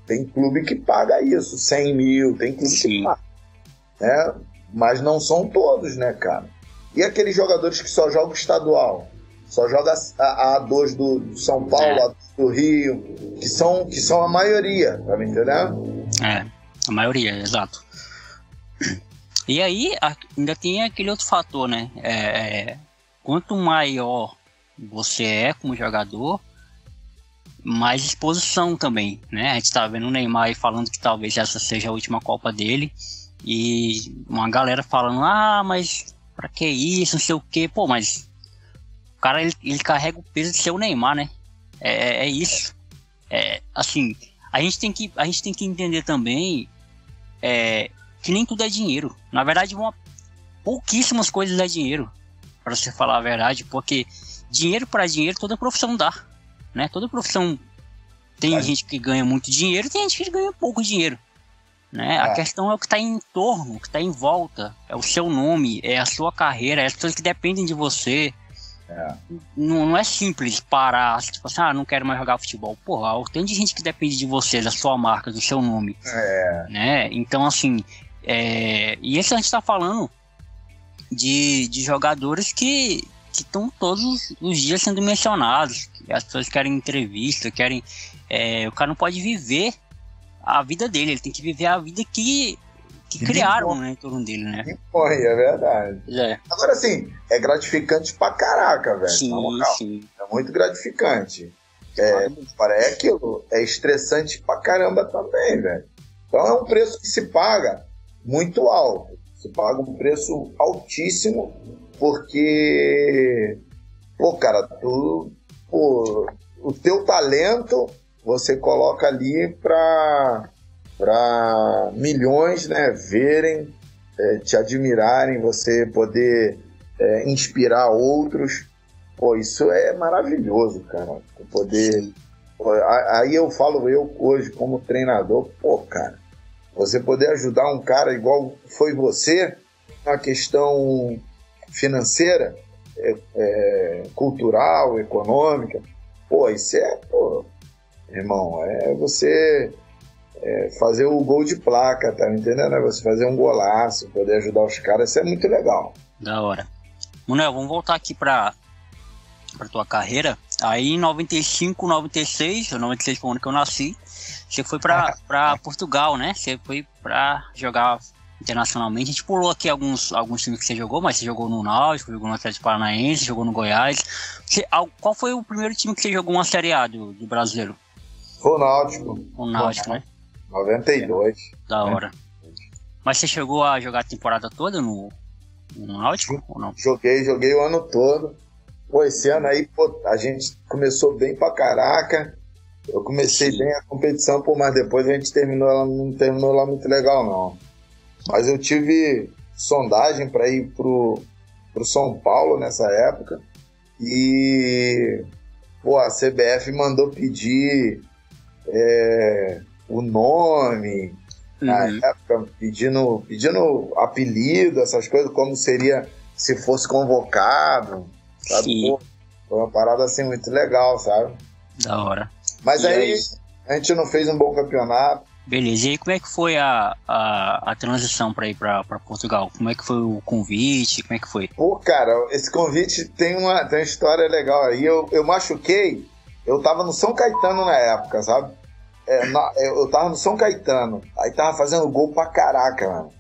Tem clube que paga isso, 100 mil. Tem clube que paga. Né? Mas não são todos, né, cara? E aqueles jogadores que só jogam estadual? Só joga a A2 do São Paulo, a A2 do Rio, que são a maioria, tá me entendendo? A maioria, exato. E aí, ainda tem aquele outro fator, né? Quanto maior você é como jogador, mais exposição também, né? A gente tá vendo o Neymar aí falando que talvez essa seja a última Copa dele, e uma galera falando, mas pra que isso, não sei o que. Pô, mas o cara, ele carrega o peso de ser o Neymar, né? É isso. Assim, a gente tem que entender também que nem tudo é dinheiro. Na verdade, pouquíssimas coisas é dinheiro, para você falar a verdade, porque dinheiro para dinheiro toda profissão dá, né? Toda profissão tem gente que ganha muito dinheiro, tem gente que ganha pouco dinheiro, né? A questão é o que está em torno, o que está em volta, é o seu nome, é a sua carreira, é as pessoas que dependem de você. Não é simples parar, tipo assim, não quero mais jogar futebol. Porra, tem gente que depende de você, da sua marca, do seu nome, né? Então, assim, e esse a gente tá falando de jogadores que estão todos os dias sendo mencionados, que as pessoas querem entrevista, o cara não pode viver a vida dele, ele tem que viver a vida que criaram, né, em torno dele, né? É verdade. Agora, assim, é gratificante pra caraca, velho. Sim. É muito gratificante. É aquilo, é estressante pra caramba também, velho. Então é um preço que se paga muito alto. Se paga um preço altíssimo, porque, pô, cara, o teu talento você coloca ali pra milhões, né, verem, te admirarem, você poder inspirar outros. Pô, isso é maravilhoso, cara. Poder. Aí eu falo, eu hoje como treinador, pô, cara, você poder ajudar um cara igual foi você na questão financeira, cultural, econômica, pô, isso irmão, você fazer o gol de placa, tá me entendendo? Você fazer um golaço, poder ajudar os caras, isso é muito legal. Da hora. Manuel, vamos voltar aqui pra tua carreira. Aí em 95, 96 foi o ano que eu nasci, você foi pra Portugal, né? Você foi pra jogar internacionalmente. A gente pulou aqui alguns times que você jogou, mas você jogou no Náutico, jogou no Atlético Paranaense, jogou no Goiás. Qual foi o primeiro time que você jogou uma Série A do brasileiro? Foi o Náutico. O Náutico, né? 92. Da hora. Mas você chegou a jogar a temporada toda no Náutico ou não? Joguei o ano todo. Pô, esse ano aí, a gente começou bem pra caraca. Eu comecei bem a competição, mas depois a gente não terminou lá muito legal, não. Mas eu tive sondagem para ir pro São Paulo nessa época. E pô, a CBF mandou pedir o nome, na época, pedindo apelido, essas coisas, como seria se fosse convocado, sabe? Pô, foi uma parada assim muito legal, sabe? Da hora. Mas aí a gente não fez um bom campeonato. Beleza, e aí como é que foi a transição para ir para Portugal? Como é que foi o convite? Como é que foi? Pô, cara, esse convite tem uma história legal aí. Eu machuquei, eu tava no São Caetano na época, sabe? Eu tava no São Caetano, aí tava fazendo gol pra caraca, mano.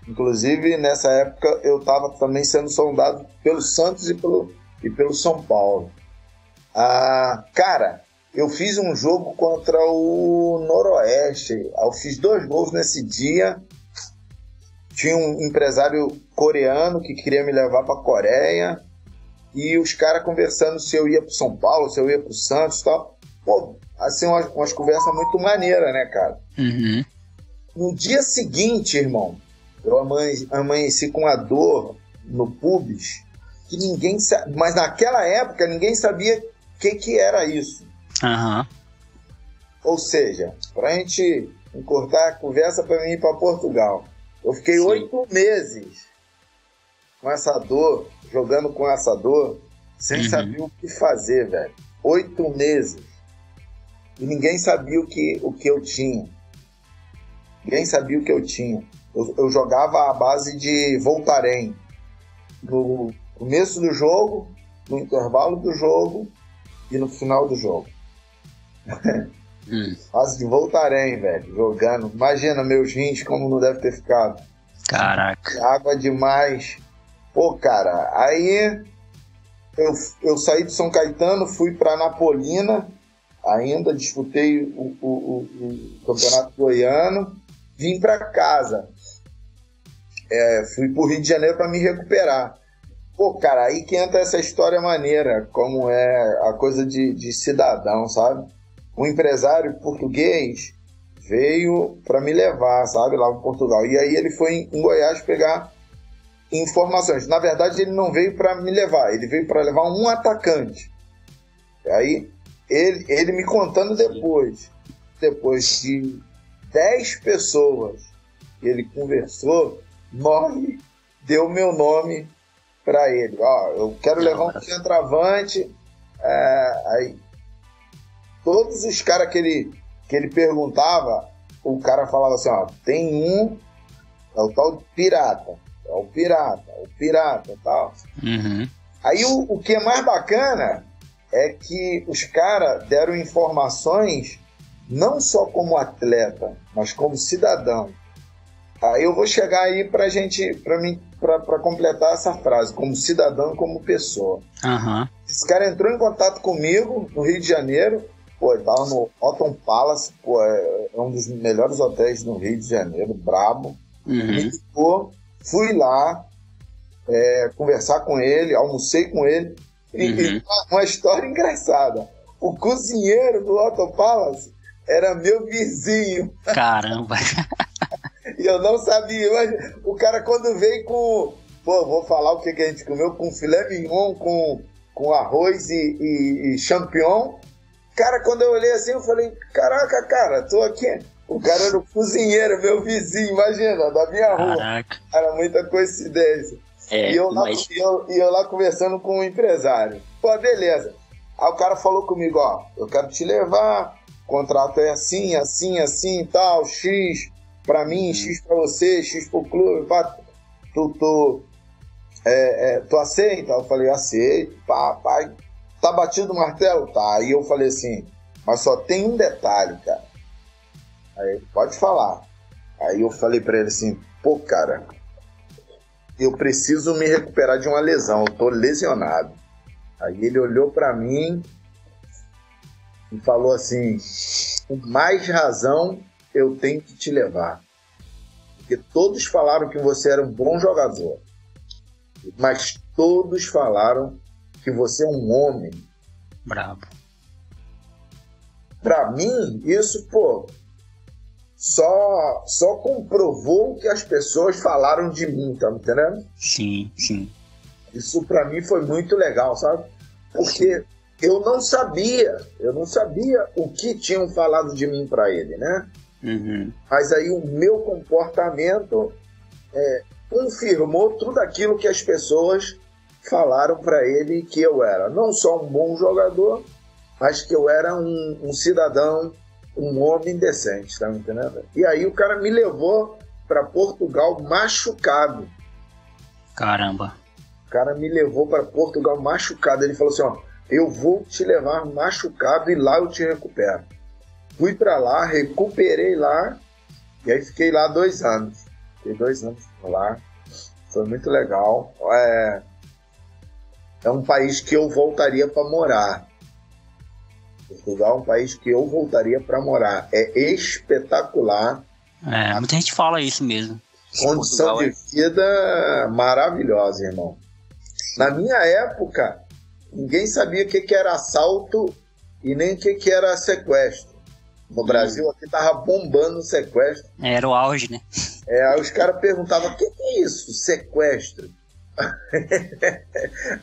Inclusive nessa época eu tava também sendo sondado pelo Santos e pelo São Paulo. Cara, eu fiz um jogo contra o Noroeste, eu fiz 2 gols nesse dia. Tinha um empresário coreano que queria me levar pra Coreia, e os caras conversando se eu ia pro São Paulo, se eu ia pro Santos e tal. Pô, assim, umas conversas muito maneiras, né, cara? Uhum. No dia seguinte, irmão, eu amanheci com a dor no pubis, que ninguém sabe, mas naquela época ninguém sabia o que era isso. Uhum. Ou seja, pra gente encurtar a conversa pra mim ir pra Portugal, eu fiquei 8 meses com essa dor, jogando com essa dor, sem saber o que fazer, velho. 8 meses. E ninguém sabia o que eu tinha. Ninguém sabia o que eu tinha. Eu jogava à base de Voltaren. No começo do jogo, no intervalo do jogo e no final do jogo. Base de Voltaren, velho, jogando. Imagina meus rins como não deve ter ficado. Caraca. Água demais. Pô, cara, aí eu saí de São Caetano, fui pra Napolina, ainda disputei o campeonato goiano, vim pra casa. Fui pro Rio de Janeiro pra me recuperar. Pô, cara, aí que entra essa história maneira, como é a coisa de cidadão, sabe? Um empresário português veio pra me levar, sabe, lá para Portugal. E aí ele foi em Goiás pegar informações. Na verdade, ele não veio pra me levar, ele veio pra levar um atacante. E aí, ele me contando depois de 10 pessoas que ele conversou, 9 deu meu nome para ele. Ó, eu quero levar um centroavante. Aí todos os caras que ele perguntava, o cara falava assim, ó, tem um, é o tal de pirata, é o pirata e tal. Aí o que é mais bacana é que os caras deram informações não só como atleta, mas como cidadão. Aí eu vou chegar aí para completar essa frase, como cidadão e como pessoa. Esse cara entrou em contato comigo no Rio de Janeiro, pô, ele tava no Otton Palace, pô, é um dos melhores hotéis no Rio de Janeiro, brabo. Me ligou, fui lá conversar com ele, almocei com ele, e uma história engraçada. O cozinheiro do Otton Palace era meu vizinho. Caramba! E eu não sabia, mas o cara quando veio com... Pô, vou falar o que a gente comeu, com filé mignon, com arroz e champignon. Cara, quando eu olhei assim, eu falei, caraca, cara, tô aqui. O cara era o cozinheiro, meu vizinho, imagina, da minha rua. Caraca. Era muita coincidência. E eu lá conversando com o empresário. Pô, beleza. Aí o cara falou comigo, ó, eu quero te levar, o contrato é assim, assim, assim e tal, X pra mim, X pra você, X pro clube, pá, tu aceita? Eu falei, aceito, pá, tá batido o martelo? Tá. Aí eu falei assim, mas só tem um detalhe, cara. Aí, pode falar. Aí eu falei pra ele assim, pô, cara, eu preciso me recuperar de uma lesão, eu tô lesionado. Aí ele olhou pra mim e falou assim, com mais razão eu tenho que te levar. Porque todos falaram que você era um bom jogador, mas todos falaram que você é um homem. Brabo. Pra mim, isso, pô, só comprovou o que as pessoas falaram de mim, tá me entendendo? Sim, sim. Isso pra mim foi muito legal, sabe? Porque eu não sabia o que tinham falado de mim para ele, né? Uhum. Mas aí o meu comportamento confirmou tudo aquilo que as pessoas falaram para ele que eu era. Não só um bom jogador, mas que eu era um cidadão, um homem decente, tá me entendendo? E aí o cara me levou para Portugal machucado. Caramba. O cara me levou para Portugal machucado. Ele falou assim, ó, eu vou te levar machucado e lá eu te recupero. Fui para lá, recuperei lá, e aí fiquei lá 2 anos. Fiquei 2 anos lá, foi muito legal. É um país que eu voltaria para morar. Portugal é um país que eu voltaria para morar. É espetacular. Muita gente fala isso mesmo. Condição de vida maravilhosa, irmão. Na minha época, ninguém sabia o que era assalto e nem o que era sequestro. No Brasil, aqui tava bombando o sequestro. Era o auge, né? Aí os caras perguntavam, o que é isso, sequestro?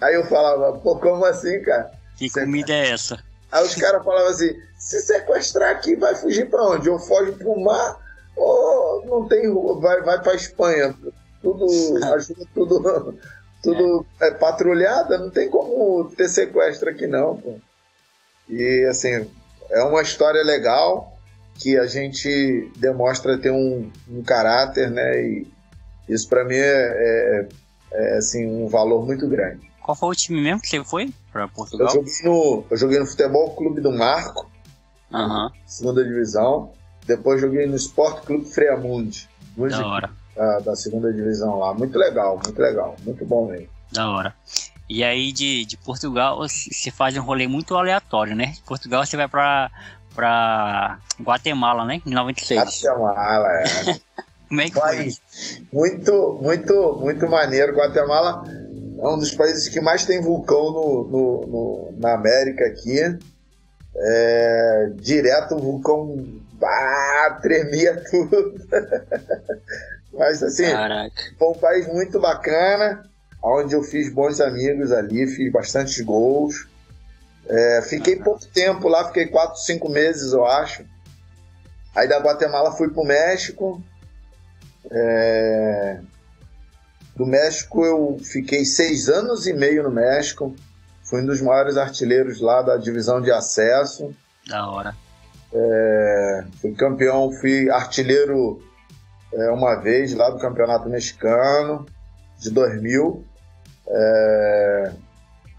Aí eu falava, pô, como assim, cara? Que comida é essa? Aí os caras falavam assim, se sequestrar aqui, vai fugir pra onde? Ou foge pro mar, ou não tem rua, vai pra Espanha. Tudo, ajuda tudo patrulhada, não tem como ter sequestro aqui não, pô. E assim, é uma história legal que a gente demonstra ter um caráter, né? E isso para mim é assim, um valor muito grande. Qual foi o time mesmo que você foi para Portugal? Eu joguei no Futebol Clube do Marco, segunda divisão. Depois joguei no Sport Clube Freamundi, da hora. Da segunda divisão lá. Muito legal, muito bom mesmo. Da hora. E aí de Portugal você faz um rolê muito aleatório, né? De Portugal você vai pra Guatemala, né? Em 96. Guatemala, Como é que foi? Muito maneiro. Guatemala é um dos países que mais tem vulcão na América aqui. Direto o vulcão tremia tudo. Mas assim, caraca, foi um país muito bacana, onde eu fiz bons amigos ali, fiz bastantes gols. Fiquei pouco tempo lá, fiquei 4, 5 meses, eu acho. Aí da Guatemala fui pro México. Do México eu fiquei 6 anos e meio no México. Fui um dos maiores artilheiros lá da divisão de acesso. Da hora. Fui campeão, fui artilheiro uma vez lá do Campeonato Mexicano de 2000.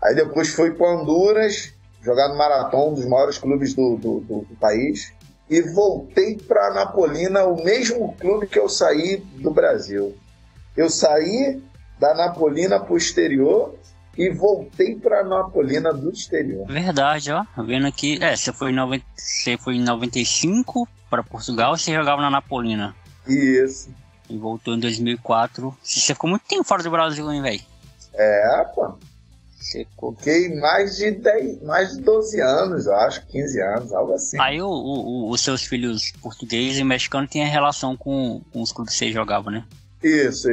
Aí depois fui para Honduras, jogar no Marathon, um dos maiores clubes do país. E voltei para Napolina, o mesmo clube que eu saí do Brasil. Eu saí da Napolina para o exterior e voltei para Napolina do exterior. Verdade, ó. Vendo aqui, você foi em 95 para Portugal, você jogava na Napolina. Isso. E voltou em 2004. Você ficou muito tempo fora do Brasil, hein, velho? Pô. Fiquei mais de 12 anos, eu acho, 15 anos, algo assim. Aí os seus filhos portugueses e mexicanos têm relação com os clubes que você jogava, né? Isso.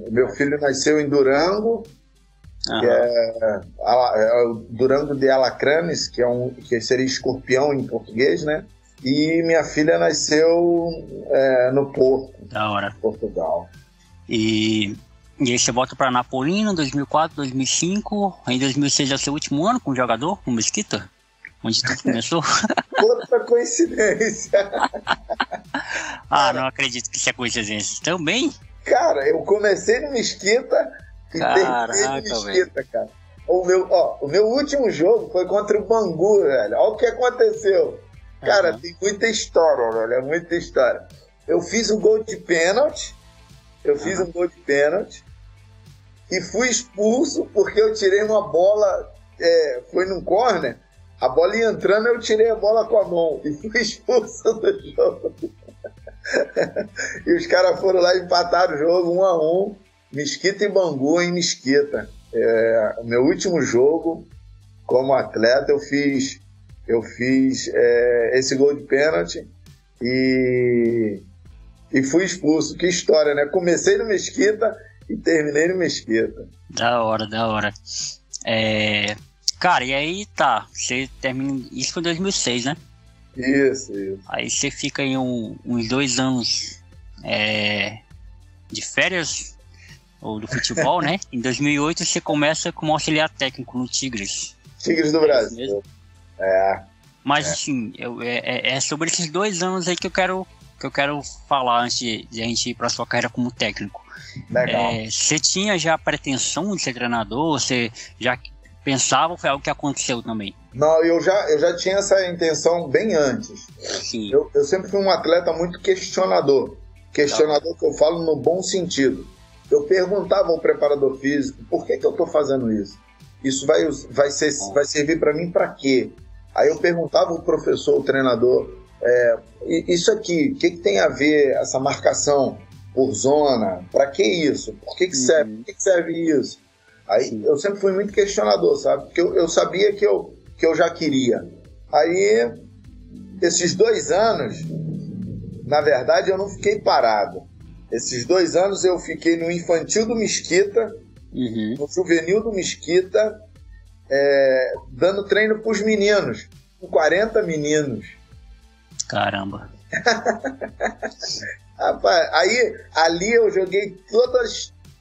Meu filho nasceu em Durango, que é o Durango de Alacranes, que seria escorpião em português, né? E minha filha nasceu no Porto, da hora. Portugal. E aí você volta para Napolina em 2004, 2005, em 2006 é o seu último ano como jogador, no Mesquita, onde tudo começou. Outra coincidência. Não acredito que isso é coincidência. Também? Cara, eu comecei no Mesquita e terminei no Mesquita, cara. O meu último jogo foi contra o Bangu, velho. Olha o que aconteceu. Cara, tem muita história, velho. É muita história. Eu fiz um gol de pênalti. E fui expulso porque eu tirei uma bola, foi num corner, a bola ia entrando, eu tirei a bola com a mão e fui expulso do jogo. E os caras foram lá e empataram o jogo 1-1, Mesquita e Bangu em Mesquita. O meu último jogo como atleta eu fiz esse gol de pênalti e fui expulso. Que história, né? Comecei no Mesquita e terminei no Mesquita. Da hora. Cara, e aí tá, você termina. Isso foi em 2006, né? Isso. Aí você fica aí uns 2 anos de férias, ou do futebol, né? Em 2008 você começa como auxiliar técnico no Tigres. Tigres do Brasil. Mas assim, é sobre esses 2 anos aí que eu quero falar antes de a gente ir para sua carreira como técnico. Legal. Você tinha já a pretensão de ser treinador? Você já pensava ou foi algo que aconteceu também? Não, eu já tinha essa intenção bem antes. Sim. Eu sempre fui um atleta muito questionador. Questionador que eu falo no bom sentido. Eu perguntava ao preparador físico, por que eu estou fazendo isso? Isso vai servir para mim para quê? Aí eu perguntava ao professor, o treinador, isso aqui, o que tem a ver essa marcação por zona? Para que isso? Por que serve? Por que serve isso? Aí eu sempre fui muito questionador, sabe? Porque eu sabia que eu já queria. Aí, esses 2 anos, na verdade, eu não fiquei parado. Esses 2 anos eu fiquei no infantil do Mesquita, no juvenil do Mesquita, dando treino para os meninos, com 40 meninos. Caramba. Rapaz, aí ali eu joguei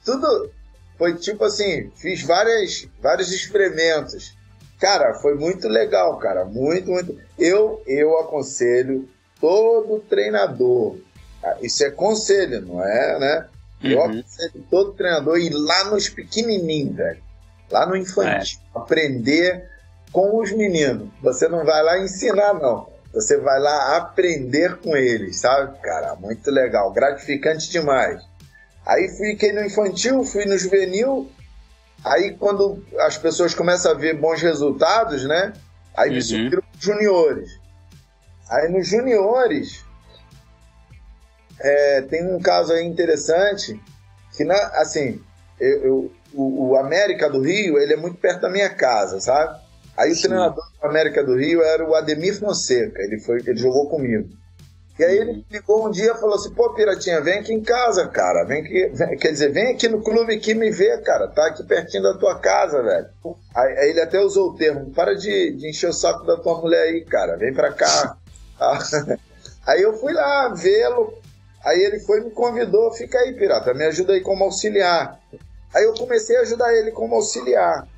tudo, foi tipo assim, fiz vários experimentos. Cara, foi muito legal, cara, muito. Eu aconselho todo treinador, isso é conselho, não é, né? Eu aconselho todo treinador ir lá nos pequenininhos, velho, lá no infantil, aprender com os meninos. Você não vai lá ensinar, não. Você vai lá aprender com eles, sabe? Cara, muito legal, gratificante demais. Aí fiquei no infantil, fui no juvenil. Aí quando as pessoas começam a ver bons resultados, né? Aí me subiram para os juniores. Aí nos juniores, tem um caso aí interessante, que assim, o América do Rio, ele é muito perto da minha casa, sabe? Aí o treinador do América do Rio era o Ademir Fonseca, ele jogou comigo. E aí ele me ligou um dia e falou assim, pô, Piratinha, vem aqui em casa, cara, vem aqui no clube aqui me ver, cara, tá aqui pertinho da tua casa, velho. Aí ele até usou o termo, para de encher o saco da tua mulher aí, cara, vem pra cá. Aí eu fui lá vê-lo, aí ele foi e me convidou, fica aí, Pirata, me ajuda aí como auxiliar. Aí eu comecei a ajudar ele como auxiliar.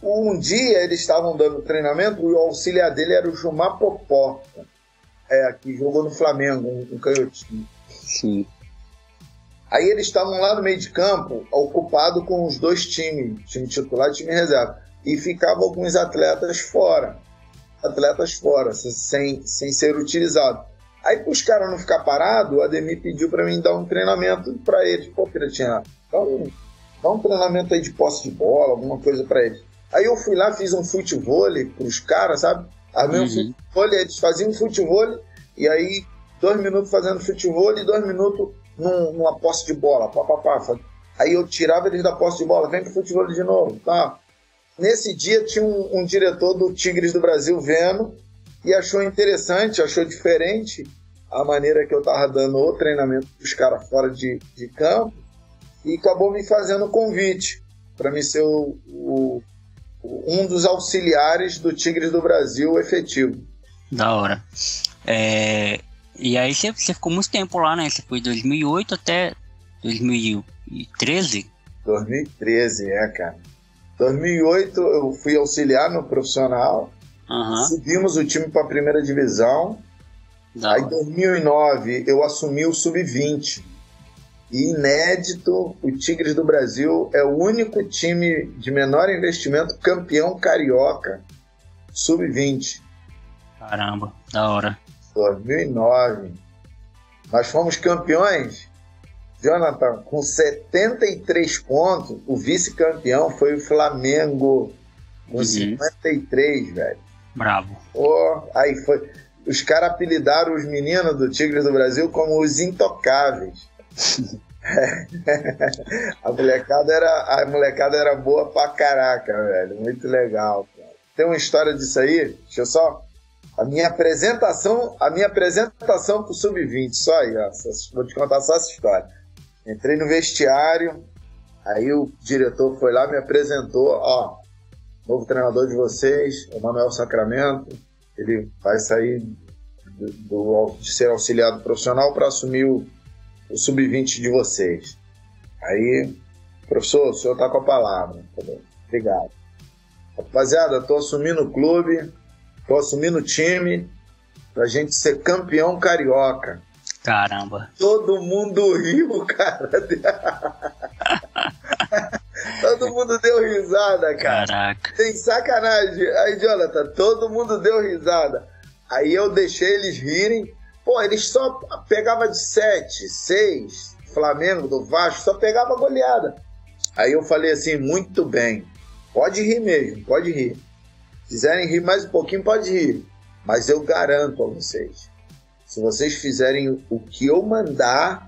Um dia eles estavam dando treinamento e o auxiliar dele era o Gilmar Popó, que jogou no Flamengo, um canhotinho. Sim. Aí eles estavam lá no meio de campo, ocupado com os 2 times, time titular e time reserva. E ficavam alguns atletas fora, sem ser utilizados. Aí, para os caras não ficar parados, o Ademir pediu para mim dar um treinamento para eles. Pô, Piratinha, dá um treinamento aí de posse de bola, alguma coisa para eles. Aí eu fui lá, fiz um futevôlei para os caras, sabe? Armei um futevôlei, eles faziam futevôlei, e aí 2 minutos fazendo futevôlei e 2 minutos numa posse de bola. Aí eu tirava eles da posse de bola, vem pro futevôlei de novo. Tá? Nesse dia tinha um diretor do Tigres do Brasil vendo, e achou interessante, achou diferente a maneira que eu tava dando o treinamento para os caras fora de campo, e acabou me fazendo o convite para me ser um dos auxiliares do Tigres do Brasil efetivo. Da hora. E aí você ficou muito tempo lá, né? Você foi de 2008 até 2013? 2013, cara. 2008 eu fui auxiliar no profissional, subimos o time para a primeira divisão. Aí em 2009 eu assumi o sub-20. E inédito, o Tigres do Brasil é o único time de menor investimento campeão carioca, sub-20. Caramba, da hora. 2009. Nós fomos campeões, Jonathan, com 73 pontos. O vice-campeão foi o Flamengo, com 53, velho. Bravo. Aí foi. Os caras apelidaram os meninos do Tigres do Brasil como os intocáveis. A molecada era boa pra caraca, velho. Muito legal, cara. Tem uma história disso aí, deixa eu só. A minha apresentação pro Sub-20, só aí, ó. Vou te contar só essa história. Entrei no vestiário, aí o diretor foi lá, me apresentou, ó. novo treinador de vocês, o Manuel Sacramento. Ele vai sair de ser auxiliado profissional para assumir o sub-20 de vocês. Aí, professor, o senhor está com a palavra. Obrigado. Rapaziada, estou assumindo o clube, estou assumindo o time para a gente ser campeão carioca. Caramba. Todo mundo riu, cara. Todo mundo deu risada, cara. Caraca. Sem sacanagem. Aí, Jonathan, todo mundo deu risada. Aí eu deixei eles rirem. Pô, eles só pegavam de 7, 6, Flamengo, do Vasco, só pegava goleada. Aí eu falei assim, muito bem. Pode rir mesmo, pode rir. Se quiserem rir mais um pouquinho, pode rir. Mas eu garanto a vocês, se vocês fizerem o que eu mandar,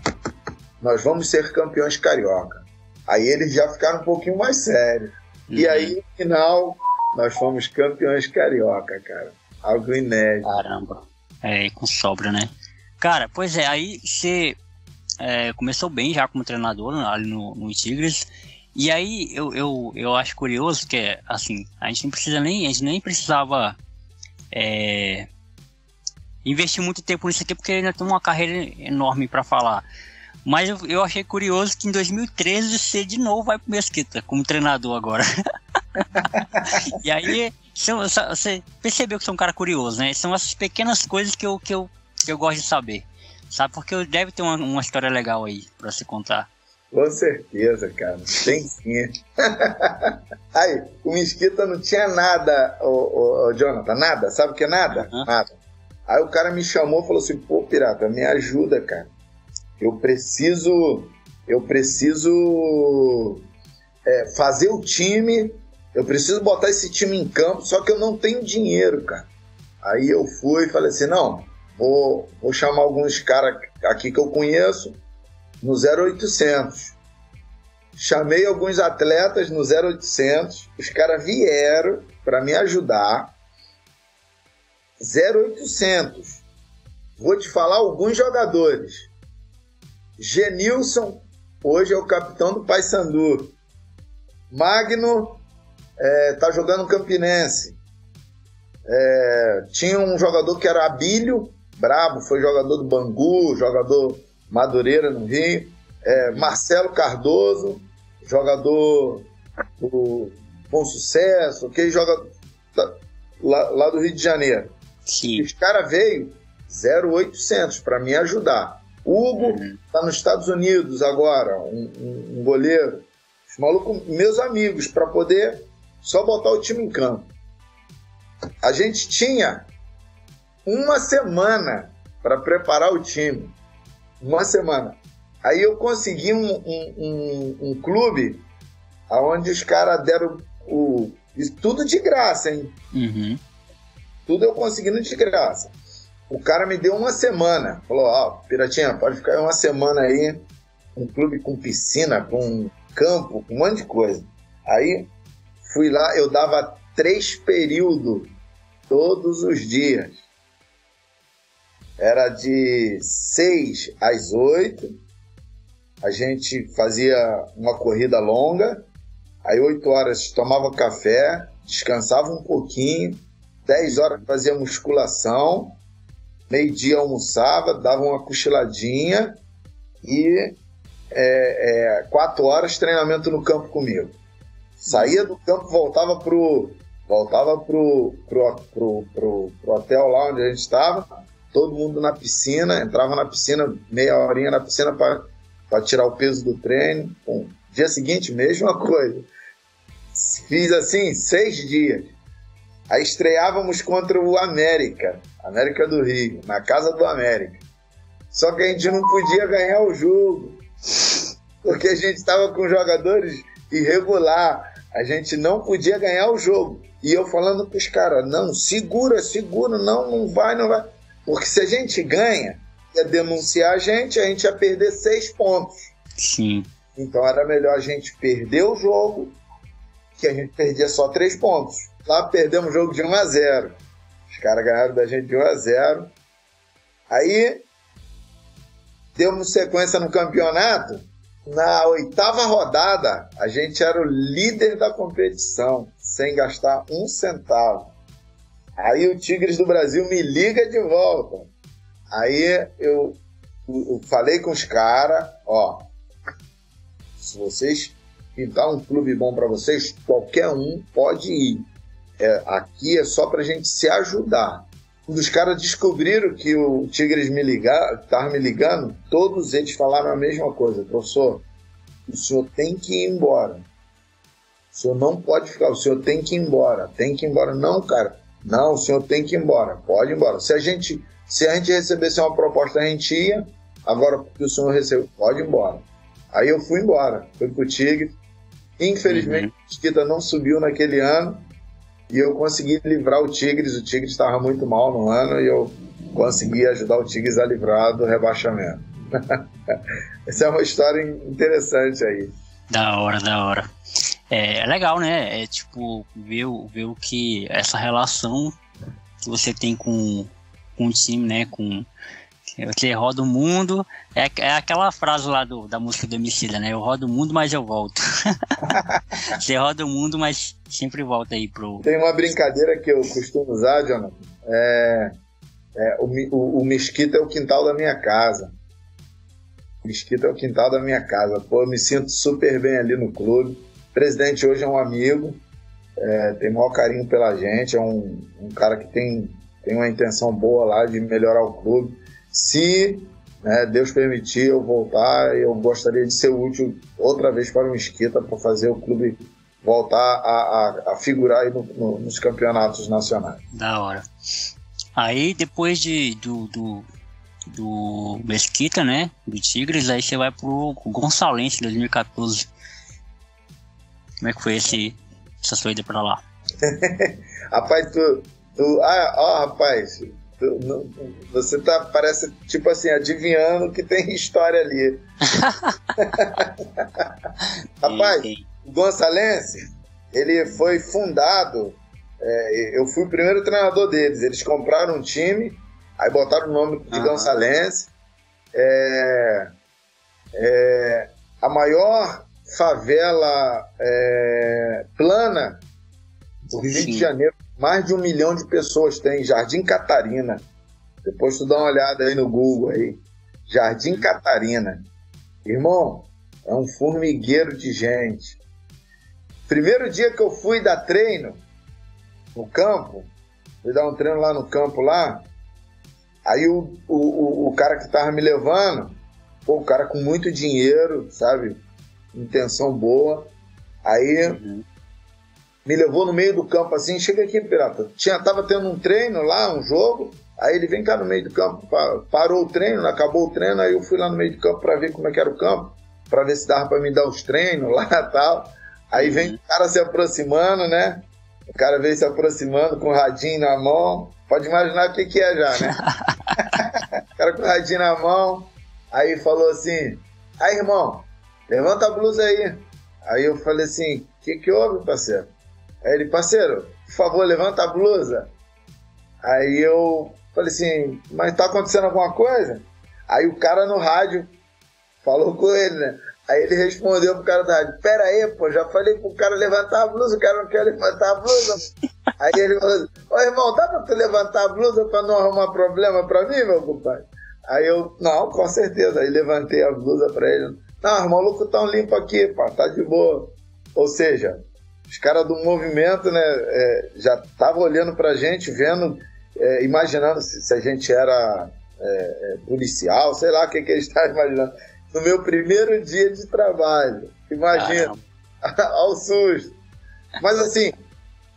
nós vamos ser campeões carioca. Aí eles já ficaram um pouquinho mais sérios. E aí, no final, nós fomos campeões carioca, cara. Algo inédito. Caramba. Com sobra, né? Cara, pois é, aí você começou bem já como treinador ali no Tigres. E aí eu acho curioso que, assim, a gente nem precisava investir muito tempo nisso aqui, porque ainda tem uma carreira enorme para falar. Mas eu achei curioso que em 2013 você de novo vai pro Mesquita como treinador agora. E aí você percebeu que você é um cara curioso, né? São essas pequenas coisas que eu gosto de saber, sabe? Porque deve ter uma história legal aí para se contar. Com certeza, cara. Tem sim. Aí, o Mesquita não tinha nada, o Jonathan, nada. Sabe o que é nada? Nada. Aí o cara me chamou e falou assim, pô, Pirata, me ajuda, cara. Eu preciso fazer o time, eu preciso botar esse time em campo, só que eu não tenho dinheiro, cara. Aí eu fui e falei assim, não, vou chamar alguns caras aqui que eu conheço no 0800. Chamei alguns atletas no 0800, os caras vieram para me ajudar. 0800. Vou te falar alguns jogadores. Genilson, hoje é o capitão do Paysandu. Magno, tá jogando no Campinense. Tinha um jogador que era Abílio, brabo, foi jogador do Bangu, jogador Madureira no Rio. Marcelo Cardoso, jogador do Bom Sucesso, que joga lá do Rio de Janeiro. Sim. Os caras veio 0800 para me ajudar. Hugo tá nos Estados Unidos agora, um goleiro. Os malucos, meus amigos, para poder só botar o time em campo. A gente tinha uma semana para preparar o time. Uma semana. Aí eu consegui um clube onde os caras deram isso tudo de graça, hein? Uhum. Tudo eu conseguindo de graça. O cara me deu uma semana. Falou, Piratinha, pode ficar uma semana aí. Um clube com piscina, com campo, com um monte de coisa. Aí fui lá, eu dava 3 períodos todos os dias. Era de 6 às 8. A gente fazia uma corrida longa. Aí 8 horas tomava café, descansava um pouquinho. 10 horas fazia musculação. Meio-dia almoçava, dava uma cochiladinha. E 4 horas treinamento no campo comigo. Saía do campo, voltava pro hotel lá onde a gente estava. Todo mundo na piscina, entrava na piscina, meia horinha na piscina para tirar o peso do treino. Dia seguinte, mesma coisa. Fiz assim 6 dias. Aí estreávamos contra o América do Rio, na casa do América. Só que a gente não podia ganhar o jogo, porque a gente estava com jogadores irregular. A gente não podia ganhar o jogo. E eu falando para os caras, não, segura, não vai. Porque se a gente ganha, ia denunciar a gente ia perder 6 pontos. Sim. Então era melhor a gente perder o jogo, que a gente perdia só 3 pontos. Lá perdemos o jogo de 1-0. Os caras ganharam da gente de 1-0. Aí, demos sequência no campeonato. Na 8ª rodada, a gente era o líder da competição. sem gastar um centavo. Aí o Tigres do Brasil me liga de volta. Aí eu falei com os caras, ó, se vocês pintar um clube bom para vocês, qualquer um pode ir. Aqui é só pra gente se ajudar. Quando os caras descobriram que o Tigres estava me ligando, todos eles falaram a mesma coisa. Professor, o senhor tem que ir embora. O senhor não pode ficar, o senhor tem que ir embora. Tem que ir embora. Não, cara. Não, o senhor tem que ir embora. Pode ir embora. Se a gente recebesse uma proposta, a gente ia. Agora, porque o senhor recebeu, pode ir embora. Aí eu fui embora. Fui pro Tigres. Infelizmente, o Mesquita não subiu naquele ano. E eu consegui livrar o Tigres. O Tigres estava muito mal no ano e eu consegui ajudar o Tigres a livrar do rebaixamento. Essa é uma história interessante aí. Da hora, da hora. É legal, né? É tipo, ver o que essa relação que você tem com o time, né? Você roda o mundo. É aquela frase lá da música do Emicida, né? Eu rodo o mundo, mas eu volto. Você roda o mundo, mas sempre volta aí pro... Tem uma brincadeira que eu costumo usar, Jonathan. O Mesquita é o quintal da minha casa. O Mesquita é o quintal da minha casa. Pô, eu me sinto super bem ali no clube. O presidente hoje é um amigo. Tem o maior carinho pela gente. É um cara que tem uma intenção boa lá de melhorar o clube. Se Deus permitir eu voltar, eu gostaria de ser útil outra vez para o Mesquita, para fazer o clube voltar a figurar aí nos campeonatos nacionais. Da hora. Aí depois do Mesquita, né, do Tigres, aí você vai pro Gonçalense 2014. Como é que foi essa sua ida pra lá? Rapaz, rapaz, você parece tipo assim, adivinhando que tem história ali. Rapaz, o Gonçalense, ele foi fundado, eu fui o primeiro treinador deles. Eles compraram um time, aí botaram o nome de Gonçalense. A maior favela plana do Rio de Janeiro. Mais de 1 milhão de pessoas tem, Jardim Catarina. Depois tu dá uma olhada aí no Google aí. Jardim Catarina. Irmão, é um formigueiro de gente. Primeiro dia que eu fui dar treino no campo, fui dar um treino lá no campo lá, aí o cara que tava me levando, o cara com muito dinheiro, sabe? Intenção boa. Aí... me levou no meio do campo assim, chega aqui, pirata. Tava tendo um treino lá, um jogo, aí ele vem cá no meio do campo, parou o treino, acabou o treino, aí eu fui lá no meio do campo pra ver como é que era o campo, pra ver se dava pra me dar os treinos lá e tal. Aí vem o cara se aproximando, né? O cara veio se aproximando com o radinho na mão, pode imaginar o que é já, né? O cara com o radinho na mão, aí falou assim, aí irmão, levanta a blusa aí. Aí eu falei assim, o que houve, parceiro? Aí ele, parceiro, por favor, levanta a blusa. Aí eu falei assim, mas tá acontecendo alguma coisa? Aí o cara no rádio falou com ele, né? Aí ele respondeu pro cara do rádio, pera aí, pô, já falei pro cara levantar a blusa, o cara não quer levantar a blusa. Aí ele falou assim, ô irmão, dá pra tu levantar a blusa pra não arrumar problema pra mim, meu compadre? Aí eu, não, com certeza. Aí levantei a blusa pra ele. Não, os malucos tão limpos aqui, pá, tá de boa. Ou seja... os caras do movimento, né, já estavam olhando pra gente, vendo, imaginando se a gente era policial, sei lá o que eles estavam imaginando. No meu primeiro dia de trabalho, imagina, ao susto. Mas assim,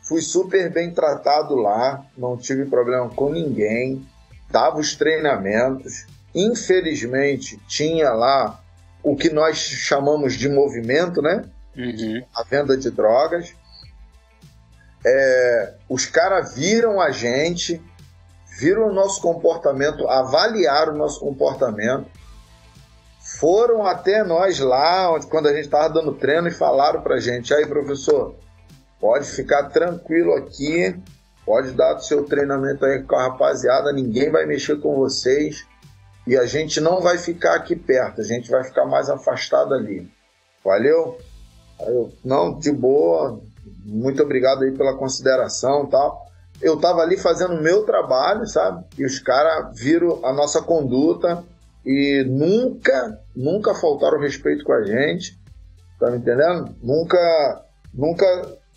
fui super bem tratado lá, não tive problema com ninguém, dava os treinamentos. Infelizmente, tinha lá o que nós chamamos de movimento, né? A venda de drogas. Os caras viram a gente, viram o nosso comportamento, avaliaram o nosso comportamento, foram até nós lá, quando a gente estava dando treino, e falaram pra gente, aí professor, pode ficar tranquilo aqui, pode dar o seu treinamento aí com a rapaziada, ninguém vai mexer com vocês, e a gente não vai ficar aqui perto, a gente vai ficar mais afastado ali. Valeu? Aí eu, não, de boa, muito obrigado aí pela consideração e tal. Eu tava ali fazendo o meu trabalho, sabe? E os caras viram a nossa conduta e nunca faltaram respeito com a gente, tá me entendendo? Nunca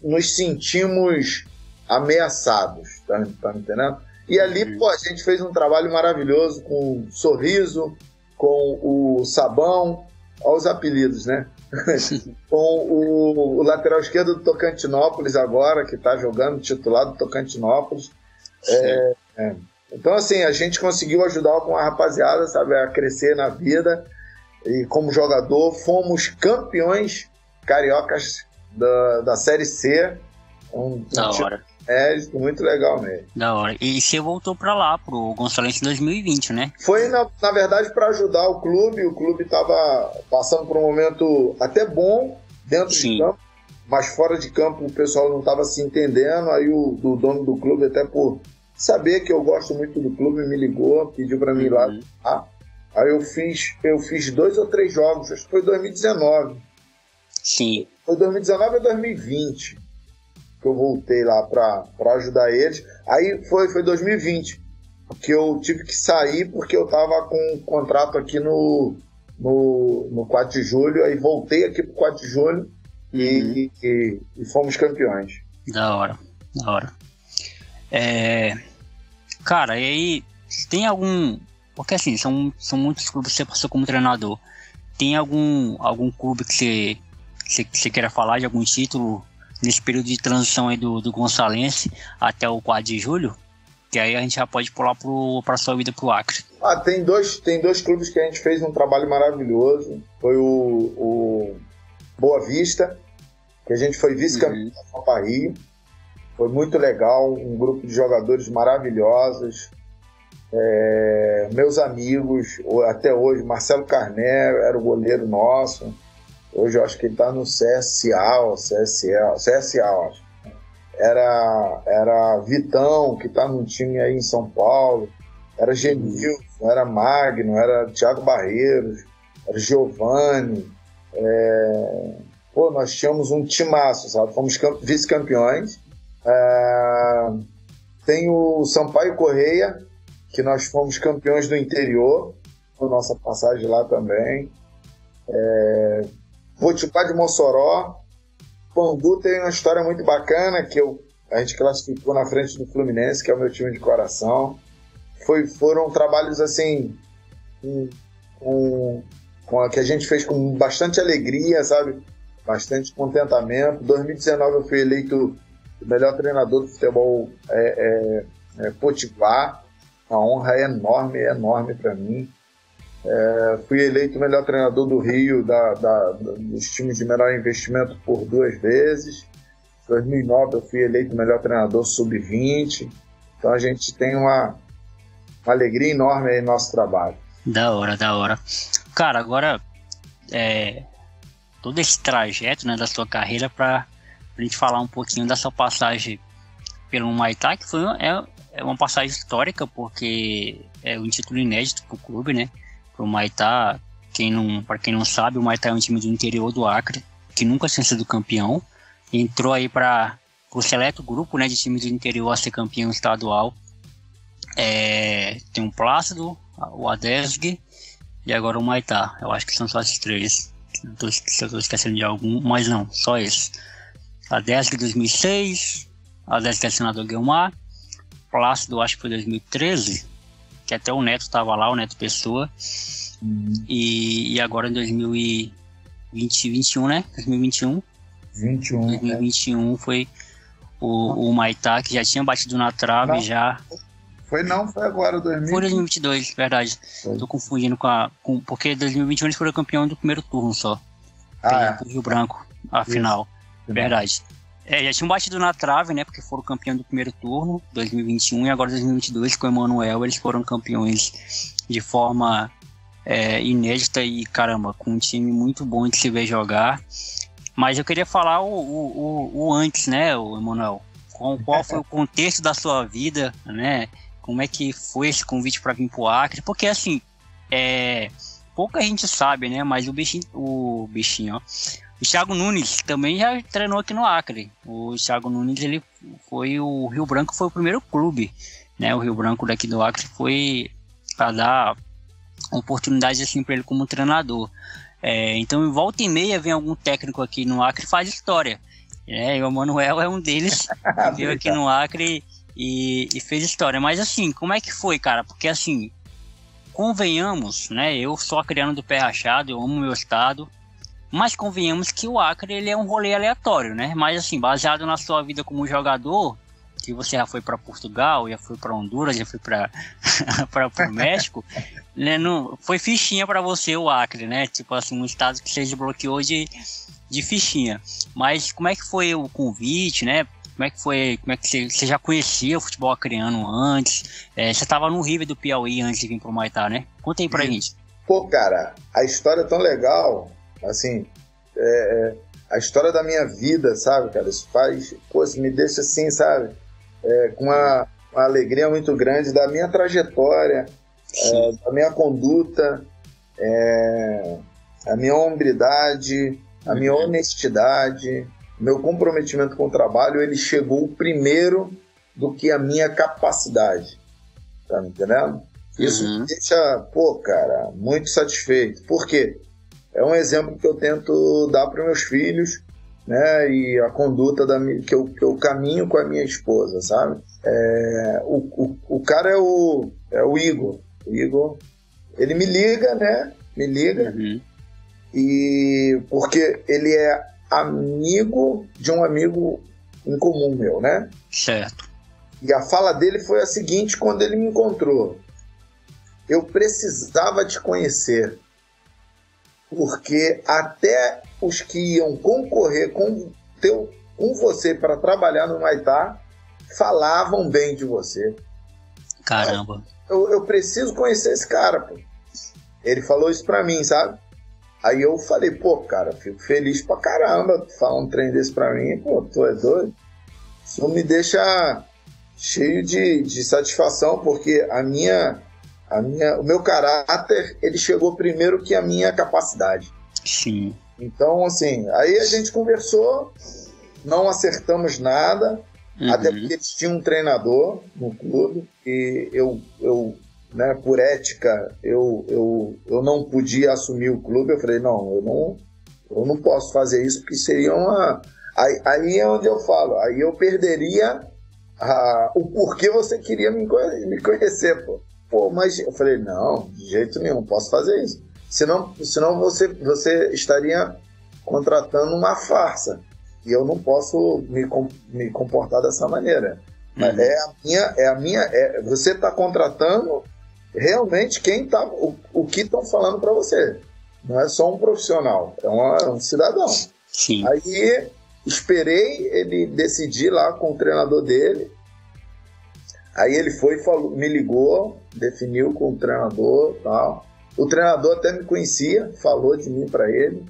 nos sentimos ameaçados, tá me entendendo? E ali, pô, a gente fez um trabalho maravilhoso com o Sorriso, com o Sabão, olha os apelidos, né? Com o lateral esquerdo do Tocantinópolis agora, que tá jogando titular do Tocantinópolis. Então, assim, a gente conseguiu ajudar alguma rapaziada, sabe, a crescer na vida. E como jogador, fomos campeões cariocas da Série C. Da hora. Muito legal mesmo. Da hora. E você voltou pra lá, pro Gonçalense em 2020, né? Foi, na verdade, para ajudar o clube. O clube estava passando por um momento até bom dentro de campo, mas fora de campo o pessoal não estava se entendendo. Aí o dono do clube, até por saber que eu gosto muito do clube, me ligou, pediu para mim ir lá. Aí eu fiz 2 ou 3 jogos, acho que foi 2019. Sim. Foi 2019 ou 2020 que eu voltei lá para ajudar eles. Aí foi 2020 que eu tive que sair porque eu tava com um contrato aqui no 4 de julho, aí voltei aqui pro 4 de julho e fomos campeões. Da hora. Cara, e aí tem algum... Porque assim, são muitos clubes que você passou como treinador. Tem algum clube que você queira falar de algum título nesse período de transição aí do Gonçalense até o 4 de julho? Que aí a gente já pode pular para sua vida pro Acre. Tem dois clubes que a gente fez um trabalho maravilhoso. Foi o Boa Vista, que a gente foi vice-campeão da Copa Rio. Foi muito legal, um grupo de jogadores maravilhosos. Meus amigos, até hoje, Marcelo Carné era o goleiro nosso. Hoje eu acho que ele está no CSA, acho. Era Vitão, que está num time aí em São Paulo. Era Genilson, era Magno, era Thiago Barreiros, era Giovani. Nós tínhamos um timaço, sabe? Fomos vice-campeões. Tem o Sampaio Correia, que nós fomos campeões do interior, com nossa passagem lá também. Potiguar de Mossoró. Pangu tem uma história muito bacana, que a gente classificou na frente do Fluminense, que é o meu time de coração. Foram trabalhos assim, que a gente fez com bastante alegria, sabe? Bastante contentamento. Em 2019 eu fui eleito o melhor treinador do futebol Potiguar. Uma honra enorme para mim. Fui eleito o melhor treinador do Rio, dos times de menor investimento por 2 vezes. Em 2009 eu fui eleito o melhor treinador sub-20. Então a gente tem uma alegria enorme aí no nosso trabalho. Da hora. Cara, agora todo esse trajeto, né, da sua carreira, pra gente falar um pouquinho da sua passagem pelo Humaitá, que foi uma passagem histórica, porque é um título inédito pro clube, né? O Humaitá, para quem não sabe, o Humaitá é um time do interior do Acre, que nunca tinha sido campeão. Entrou aí para o seleto grupo, né, de times do interior a ser campeão estadual. Tem o Plácido, o Adesg e agora o Humaitá. Eu acho que são só esses 3. Se eu estou esquecendo de algum, mas não, só esse. Adesg 2006, Adesg é senador Guilmar. Plácido, acho que foi 2013. Que até o Neto estava lá, o Neto Pessoa. E agora em 2021, né? 2021 foi o Humaitá, que já tinha batido na trave. Foi agora, 2022. Foi 2022, verdade. Tô confundindo porque 2021 eles foram campeão do primeiro turno só. O Rio Branco, a final. Verdade. Já tinham batido na trave, né? Porque foram campeão do primeiro turno, 2021, e agora 2022, com o Emanuel, eles foram campeões de forma inédita e, caramba, com um time muito bom de se ver jogar. Mas eu queria falar o antes, né, o Emanuel? Qual foi o contexto da sua vida, né? Como é que foi esse convite para vir pro Acre? Porque, assim, pouca gente sabe, né? Mas o bichinho, ó. O Thiago Nunes também já treinou aqui no Acre. O Thiago Nunes, o Rio Branco foi o primeiro clube, né? O Rio Branco daqui do Acre foi para dar oportunidade assim para ele como treinador. Então, volta e meia vem algum técnico aqui no Acre e faz história. E o Manuel é um deles que veio aqui no Acre e fez história. Mas assim, como é que foi, cara? Porque assim, convenhamos, né? Eu sou acreano do pé rachado, eu amo meu estado. Mas convenhamos que o Acre ele é um rolê aleatório, né? Mas assim, baseado na sua vida como jogador, que você já foi para Portugal, já foi para Honduras, já foi para o México, né? Não, foi fichinha para você o Acre, né? Tipo assim, um estado que você desbloqueou de fichinha. Mas como é que foi o convite, né? Como é que foi? Como é que você já conhecia o futebol acreano antes? Você estava no River do Piauí antes de vir pro Maitá, né? Conta aí pra gente. Pô, cara, a história é tão legal, assim, a história da minha vida, sabe, cara? Isso me deixa assim, sabe? Com uma alegria muito grande da minha trajetória, da minha conduta, a minha hombridade, a minha honestidade, meu comprometimento com o trabalho, ele chegou primeiro do que a minha capacidade. Tá me entendendo? Isso me deixa, pô, cara, muito satisfeito. Por quê? É um exemplo que eu tento dar para os meus filhos, né? E a conduta que eu caminho com a minha esposa, sabe? O cara é o Igor. O Igor, ele me liga, né? Me liga. E porque ele é amigo de um amigo em comum meu, né? Certo. E a fala dele foi a seguinte quando ele me encontrou: eu precisava te conhecer, porque até os que iam concorrer com você para trabalhar no Maitá falavam bem de você. Caramba. Eu preciso conhecer esse cara, pô. Ele falou isso pra mim, sabe? Aí eu falei, pô, cara, fico feliz pra caramba falar um trem desse pra mim. Pô, tu é doido? Isso me deixa cheio de satisfação, porque o meu caráter, ele chegou primeiro que a minha capacidade. Sim. Então, assim, aí a gente conversou, não acertamos nada, até porque eles tinham um treinador no clube, e eu né, por ética, eu não podia assumir o clube. Eu falei, não, eu não posso fazer isso, porque seria uma... Aí é onde eu falo, aí eu perderia o porquê você queria me conhecer, pô. Pô, mas eu falei, não, de jeito nenhum, não posso fazer isso. Senão você estaria contratando uma farsa. E eu não posso me comportar dessa maneira. Mas você está contratando realmente o que estão falando para você. Não é só um profissional, é um cidadão. Sim. Aí esperei ele decidir lá com o treinador dele. Aí ele me ligou, definiu com o treinador e tal. O treinador até me conhecia, falou de mim para ele,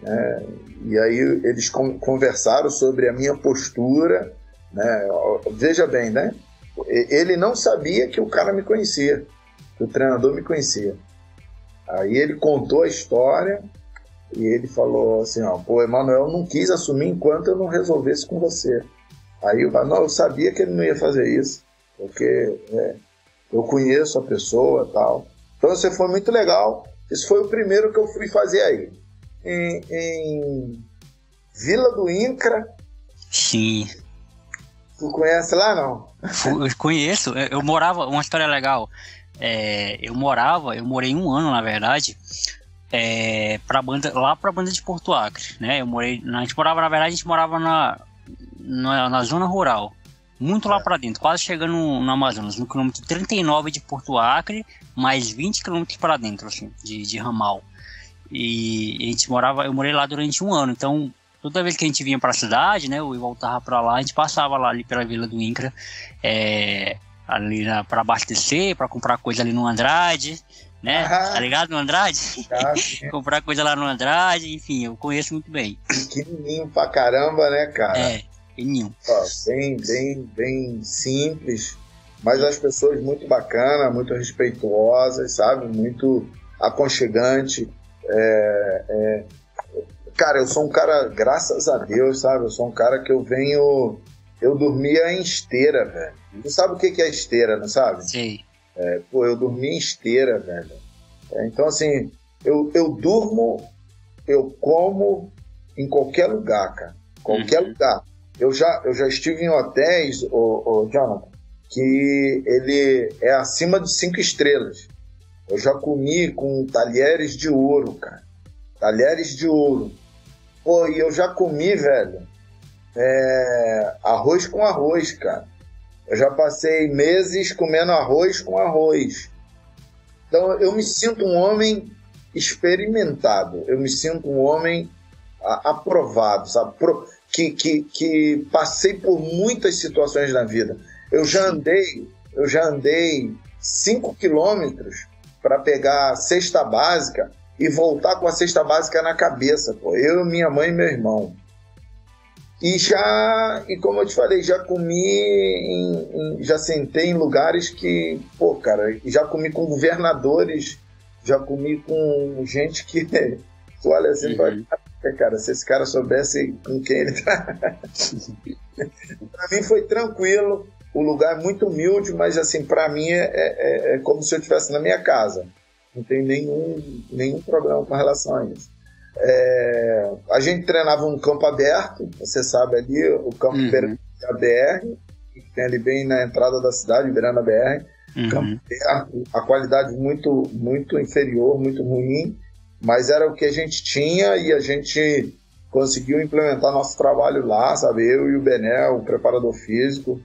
né? E aí eles conversaram sobre a minha postura, né? Veja bem, né? Ele não sabia que o cara me conhecia, que o treinador me conhecia. Aí ele contou a história e ele falou assim, pô, Emanuel não quis assumir enquanto eu não resolvesse com você. Aí eu sabia que ele não ia fazer isso, porque eu conheço a pessoa e tal. Então isso foi muito legal. Esse foi o primeiro que eu fui fazer aí. Em Vila do Incra. Sim. Tu conhece lá, não? Eu conheço. Eu morava... Uma história legal. Eu morei 1 ano, na verdade, lá pra banda de Porto Acre, né? A gente morava na zona rural. Muito lá pra dentro, quase chegando no Amazonas, no quilômetro 39 de Porto Acre, mais 20 quilômetros para dentro, assim, de ramal. E eu morei lá durante 1 ano, então toda vez que a gente vinha pra cidade, né, eu voltava pra lá, a gente passava lá ali pela Vila do Incra, ali pra abastecer, pra comprar coisa ali no Andrade, né, tá ligado no Andrade? Comprar coisa lá no Andrade, enfim, eu conheço muito bem. Pequenininho pra caramba, né, cara? Pequenininho. Bem simples, mas as pessoas muito bacanas, muito respeituosas, sabe? Muito aconchegante. cara, eu sou um cara, graças a Deus, sabe? Eu sou um cara que eu dormia em esteira, velho. Tu sabe o que é esteira, não sabe? Sim. Eu dormia em esteira, velho. Então, assim, eu durmo, eu como em qualquer lugar, cara. Qualquer lugar. Eu já estive em hotéis, Jonathan, que ele é acima de 5 estrelas. Eu já comi com talheres de ouro, cara. Talheres de ouro. Pô, e eu já comi, velho, arroz com arroz, cara. Eu já passei meses comendo arroz com arroz. Então, eu me sinto um homem experimentado. Eu me sinto um homem aprovado, sabe? Que passei por muitas situações na vida. Eu já andei 5 quilômetros para pegar a cesta básica e voltar com a cesta básica na cabeça, pô. Eu, minha mãe e meu irmão. E como eu te falei, já comi, já sentei em lugares que, pô, cara, já comi com governadores, já comi com gente que, tu olha assim, cara, se esse cara soubesse com quem ele tá. Pra mim foi tranquilo, o lugar é muito humilde, mas assim, pra mim é como se eu estivesse na minha casa. Não tem nenhum problema com relação a isso. A gente treinava um campo aberto, você sabe ali, o campo beirando a BR, que tem ali bem na entrada da cidade, beirando a BR. Campo aberto, a qualidade muito, muito inferior, muito ruim, mas era o que a gente tinha e a gente conseguiu implementar nosso trabalho lá, sabe? Eu e o Bené, o preparador físico.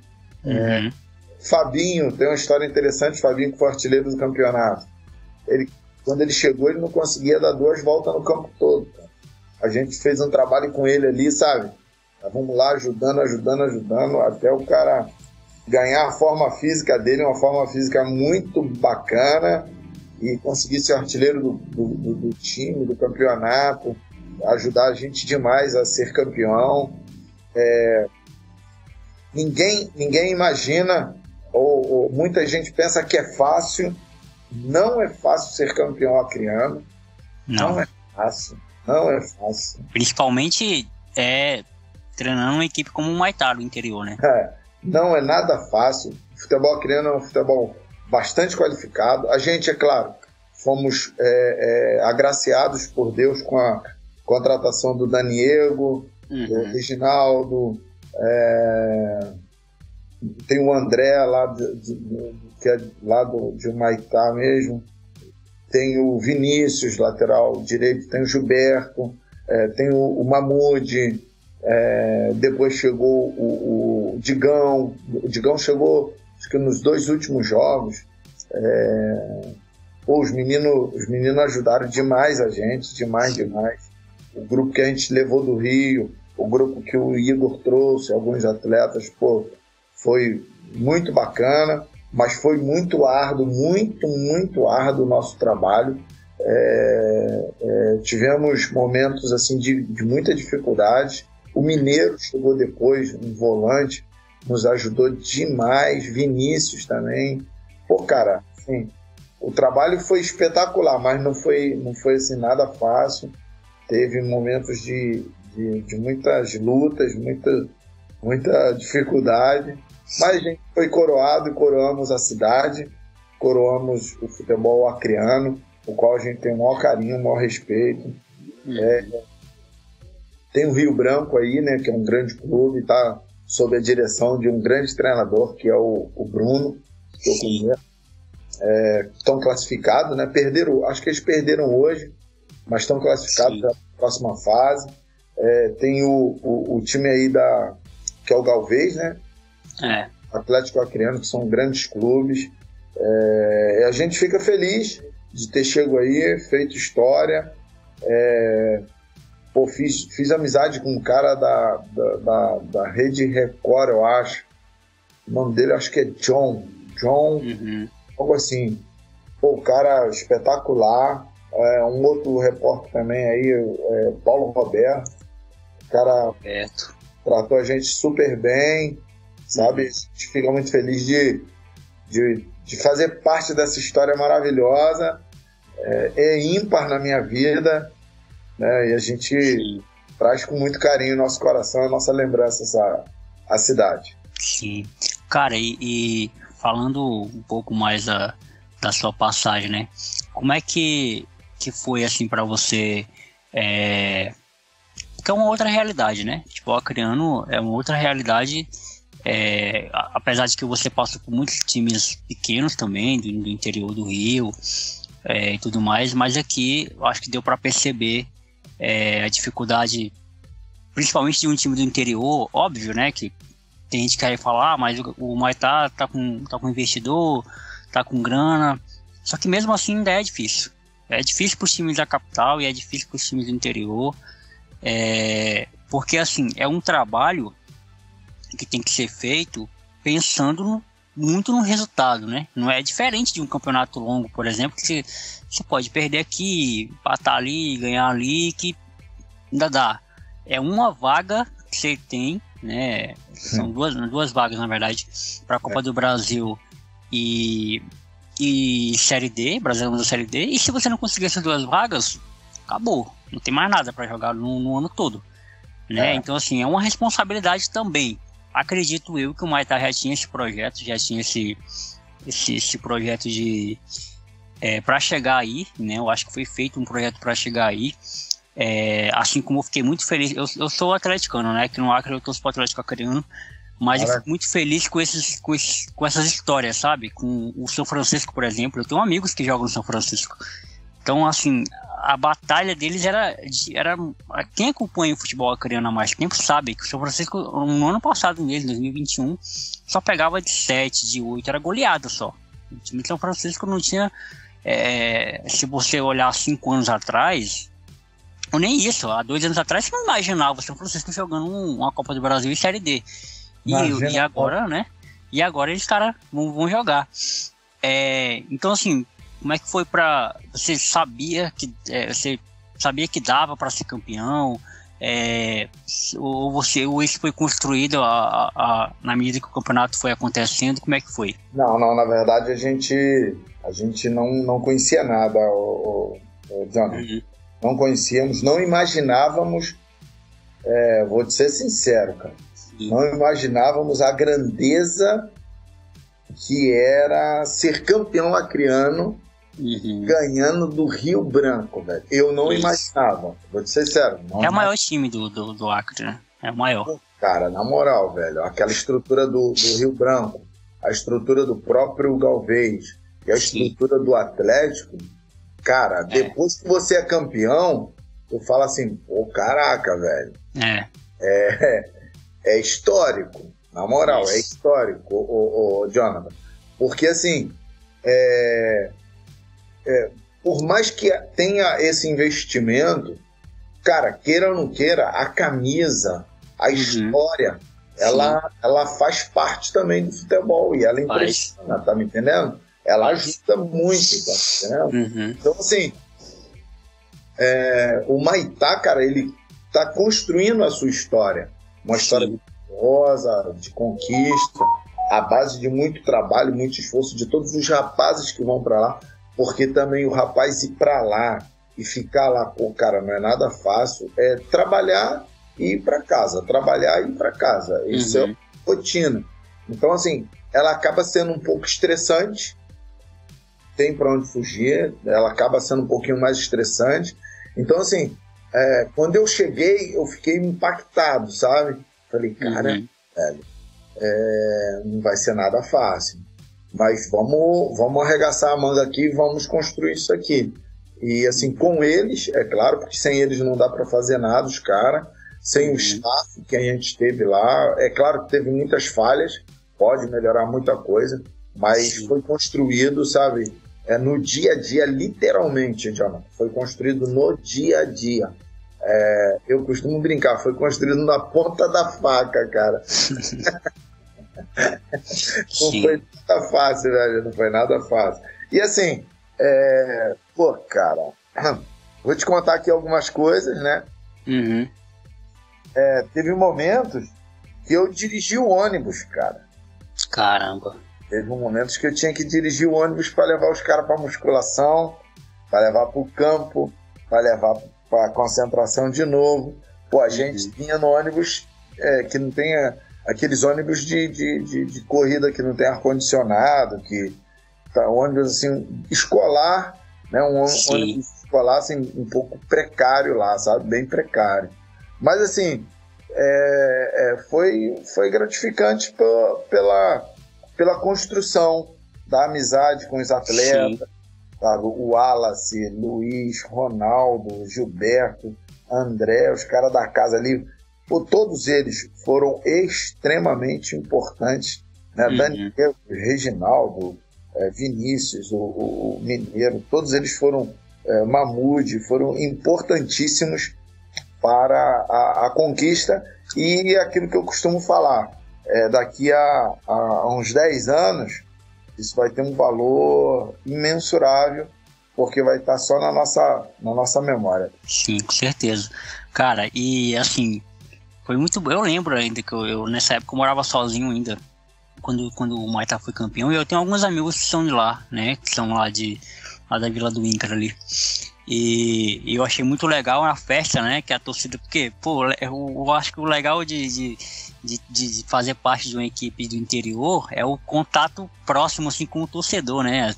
Fabinho, tem uma história interessante, Fabinho que foi artilheiro do campeonato. Quando ele chegou, ele não conseguia dar 2 voltas no campo todo. Cara. A gente fez um trabalho com ele ali, sabe? Vamos lá, ajudando, até o cara ganhar a forma física dele, uma forma física muito bacana, e conseguir ser artilheiro do time, do campeonato, ajudar a gente demais a ser campeão. Ninguém imagina, ou muita gente pensa que é fácil. Não é fácil ser campeão acriano. Não é fácil. Principalmente treinando uma equipe como o Maitá do interior, né? Não é nada fácil. O futebol acriano é um futebol bastante qualificado. A gente, é claro, fomos agraciados por Deus com a contratação do Daniego, do Reginaldo, tem o André lá que é lá de Humaitá mesmo, tem o Vinícius, lateral direito, tem o Gilberto, tem o Mamude, depois chegou o Digão. O Digão chegou, acho que nos 2 últimos jogos. Os meninos ajudaram demais a gente, demais. O grupo que a gente levou do Rio, o grupo que o Igor trouxe, alguns atletas, pô, foi muito bacana, mas foi muito árduo, muito árduo o nosso trabalho. Tivemos momentos assim de muita dificuldade. O Mineiro chegou depois, um volante, nos ajudou demais. Vinícius também. Pô, cara, assim, o trabalho foi espetacular, mas não foi assim, nada fácil. Teve momentos de muitas lutas, muita dificuldade. Mas a gente foi coroado e coroamos a cidade, coroamos o futebol acriano, o qual a gente tem o maior carinho, o maior respeito. Tem o Rio Branco aí, né, que é um grande clube, está sob a direção de um grande treinador, que é o Bruno, que eu conheço. Estão classificados, né? Acho que eles perderam hoje, mas estão classificados para a próxima fase. Tem o time aí que é o Galvez, né? Atlético Acreano, que são grandes clubes. A gente fica feliz de ter chego aí, feito história. Fiz amizade com um cara da Rede Record, eu acho. O nome dele acho que é John, algo assim. O cara espetacular. Um outro repórter também aí, Paulo Roberto. O cara tratou a gente super bem, sabe? A gente fica muito feliz de fazer parte dessa história maravilhosa. É ímpar na minha vida. né? E a gente Sim. traz com muito carinho o nosso coração, a nossa lembrança a cidade. Sim. Cara, e falando um pouco mais da sua passagem, né? Como é que foi, assim, para você? Porque é uma outra realidade, né? Tipo, o Acreano é uma outra realidade, apesar de que você passou por muitos times pequenos também, do interior do Rio, e tudo mais, mas aqui eu acho que deu para perceber a dificuldade, principalmente de um time do interior, óbvio, né? Que tem gente que quer falar, mas o Maitá tá com investidor, tá com grana, só que mesmo assim ainda é difícil. É difícil para os times da capital e é difícil para os times do interior, porque assim, é um trabalho que tem que ser feito pensando muito no resultado, né? Não é diferente de um campeonato longo, por exemplo, que você pode perder aqui, empatar ali, ganhar ali, que ainda dá. É uma vaga que você tem, né? São duas vagas, na verdade, para a Copa do Brasil e Série D, Brasileirão da Série D. E se você não conseguir essas duas vagas, acabou. Não tem mais nada para jogar no ano todo, né? Então, assim, é uma responsabilidade também. Acredito eu que o Maitá já tinha esse projeto, já tinha esse projeto de para chegar aí, né? Eu acho que foi feito um projeto para chegar aí. Assim como eu fiquei muito feliz, eu sou atleticano, né? Que no Acre eu torço pro Atlético Acreano, mas eu fico muito feliz com essas histórias, sabe? Com o São Francisco, por exemplo. Eu tenho amigos que jogam no São Francisco. Então, assim, a batalha deles era quem acompanha o futebol acreano há mais tempo sabe que o São Francisco, no ano passado mesmo, 2021, só pegava de 7, de 8, era goleada só. O time de São Francisco não tinha, se você olhar 5 anos atrás, ou nem isso, há 2 anos atrás você não imaginava o São Francisco jogando uma Copa do Brasil e Série D. E agora, né? E agora eles, cara, vão jogar. Então, assim, como é que foi pra... Você sabia que dava para ser campeão? Ou isso foi construído na medida que o campeonato foi acontecendo? Como é que foi? Não, na verdade a gente não conhecia nada, Jonathan. Uhum. Não conhecíamos, não imaginávamos, vou te ser sincero, cara, não imaginávamos a grandeza que era ser campeão acreano, ganhando do Rio Branco, velho. Eu não imaginava, vou te ser sincero. É o maior time do Acre, né? É o maior. Cara, na moral, velho, aquela estrutura do Rio Branco, a estrutura do próprio Galvez e a estrutura do Atlético, cara, depois que você é campeão, tu fala assim, pô, caraca, velho. É histórico, na moral, é histórico, Jonathan. Porque, assim, por mais que tenha esse investimento, cara, queira ou não queira, a camisa, a história, ela faz parte também do futebol e ela impressiona, tá me entendendo? Ela ajuda muito, tá entendendo? Então, assim, o Maitá, cara, ele tá construindo a sua história. Uma história vitoriosa, de conquista, à base de muito trabalho, muito esforço de todos os rapazes que vão para lá, porque também o rapaz ir para lá e ficar lá, pô, cara, não é nada fácil, é trabalhar e ir para casa, trabalhar e ir para casa. Isso é uma rotina. Então, assim, ela acaba sendo um pouco estressante, tem para onde fugir, ela acaba sendo um pouquinho mais estressante. Então, assim, quando eu cheguei, eu fiquei impactado, sabe? Falei, cara, velho, não vai ser nada fácil, mas vamos arregaçar a manga aqui e vamos construir isso aqui. E, assim, com eles, é claro, porque sem eles não dá para fazer nada, os caras, sem o staff que a gente teve lá, é claro que teve muitas falhas, pode melhorar muita coisa, mas foi construído, sabe, no dia a dia, literalmente, Jonathan, foi construído no dia a dia. Eu costumo brincar, foi construído na ponta da faca, cara. Não foi nada fácil, velho, não foi nada fácil. E assim, pô, cara, vou te contar aqui algumas coisas, né? Teve momentos que eu dirigi o ônibus, cara. Caramba. Teve momentos que eu tinha que dirigir o ônibus para levar os caras para musculação, para levar para o campo, para levar para concentração de novo. Pô, a gente vinha no ônibus que não tem aqueles ônibus de corrida que não tem ar-condicionado, que tá ônibus assim, escolar, né? Ônibus escolar assim, um pouco precário lá, sabe? Bem precário. Mas assim, foi gratificante pela construção da amizade com os atletas, sabe? O Wallace, Luiz, Ronaldo, Gilberto, André, os caras da casa ali, pô, todos eles foram extremamente importantes, né? Daniel, Reginaldo, Vinícius, o Mineiro, todos eles foram, Mahmoud, foram importantíssimos para a conquista. E aquilo que eu costumo falar, daqui a uns 10 anos, isso vai ter um valor imensurável, porque vai estar só na nossa memória. Sim, com certeza. Cara, e assim, foi muito bom. Eu lembro ainda que eu nessa época eu morava sozinho ainda, quando o Muay Thai foi campeão, e eu tenho alguns amigos que são de lá, né, que são lá da Vila do Inca ali. E eu achei muito legal a festa, né, que a torcida, porque, pô, eu acho que o legal de fazer parte de uma equipe do interior é o contato próximo, assim, com o torcedor, né?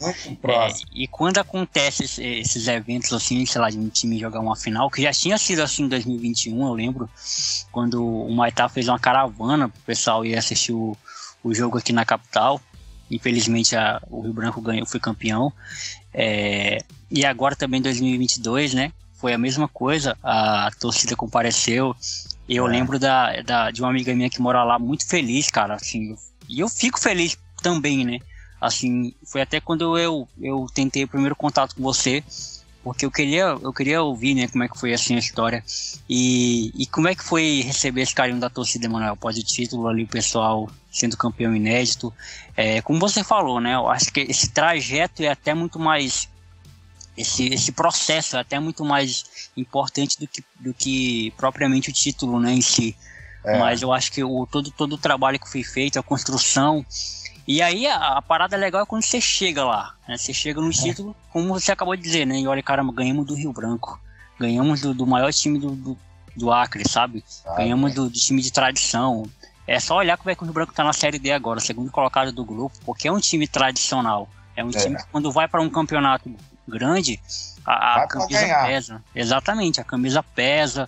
E quando acontece esses eventos, assim, sei lá, de um time jogar uma final, que já tinha sido assim em 2021, eu lembro, quando o Muay Thai fez uma caravana pro pessoal ir assistir o jogo aqui na capital. Infelizmente o Rio Branco foi campeão. E agora também em 2022, né? Foi a mesma coisa, a torcida compareceu. Eu lembro de uma amiga minha que mora lá, muito feliz, cara, assim, e eu fico feliz também, né? Assim, foi até quando eu tentei o primeiro contato com você, porque eu queria ouvir, né, como é que foi assim a história. E como é que foi receber esse carinho da torcida, Emanuel, após o título ali, o pessoal sendo campeão inédito. Como você falou, né, eu acho que esse trajeto é até muito mais... Esse processo é até muito mais importante do que propriamente o título, né, em si. Mas eu acho que todo o trabalho que foi feito, a construção... E aí a parada legal é quando você chega lá, né? Você chega no título, como você acabou de dizer, né? E olha, caramba, ganhamos do Rio Branco. Ganhamos do maior time do Acre, sabe? Ganhamos do time de tradição. É só olhar como é que o Rio Branco tá na Série D agora, segundo colocado do grupo, porque é um time tradicional. É um time que quando vai para um campeonato grande, a camisa pesa. Exatamente, a camisa pesa.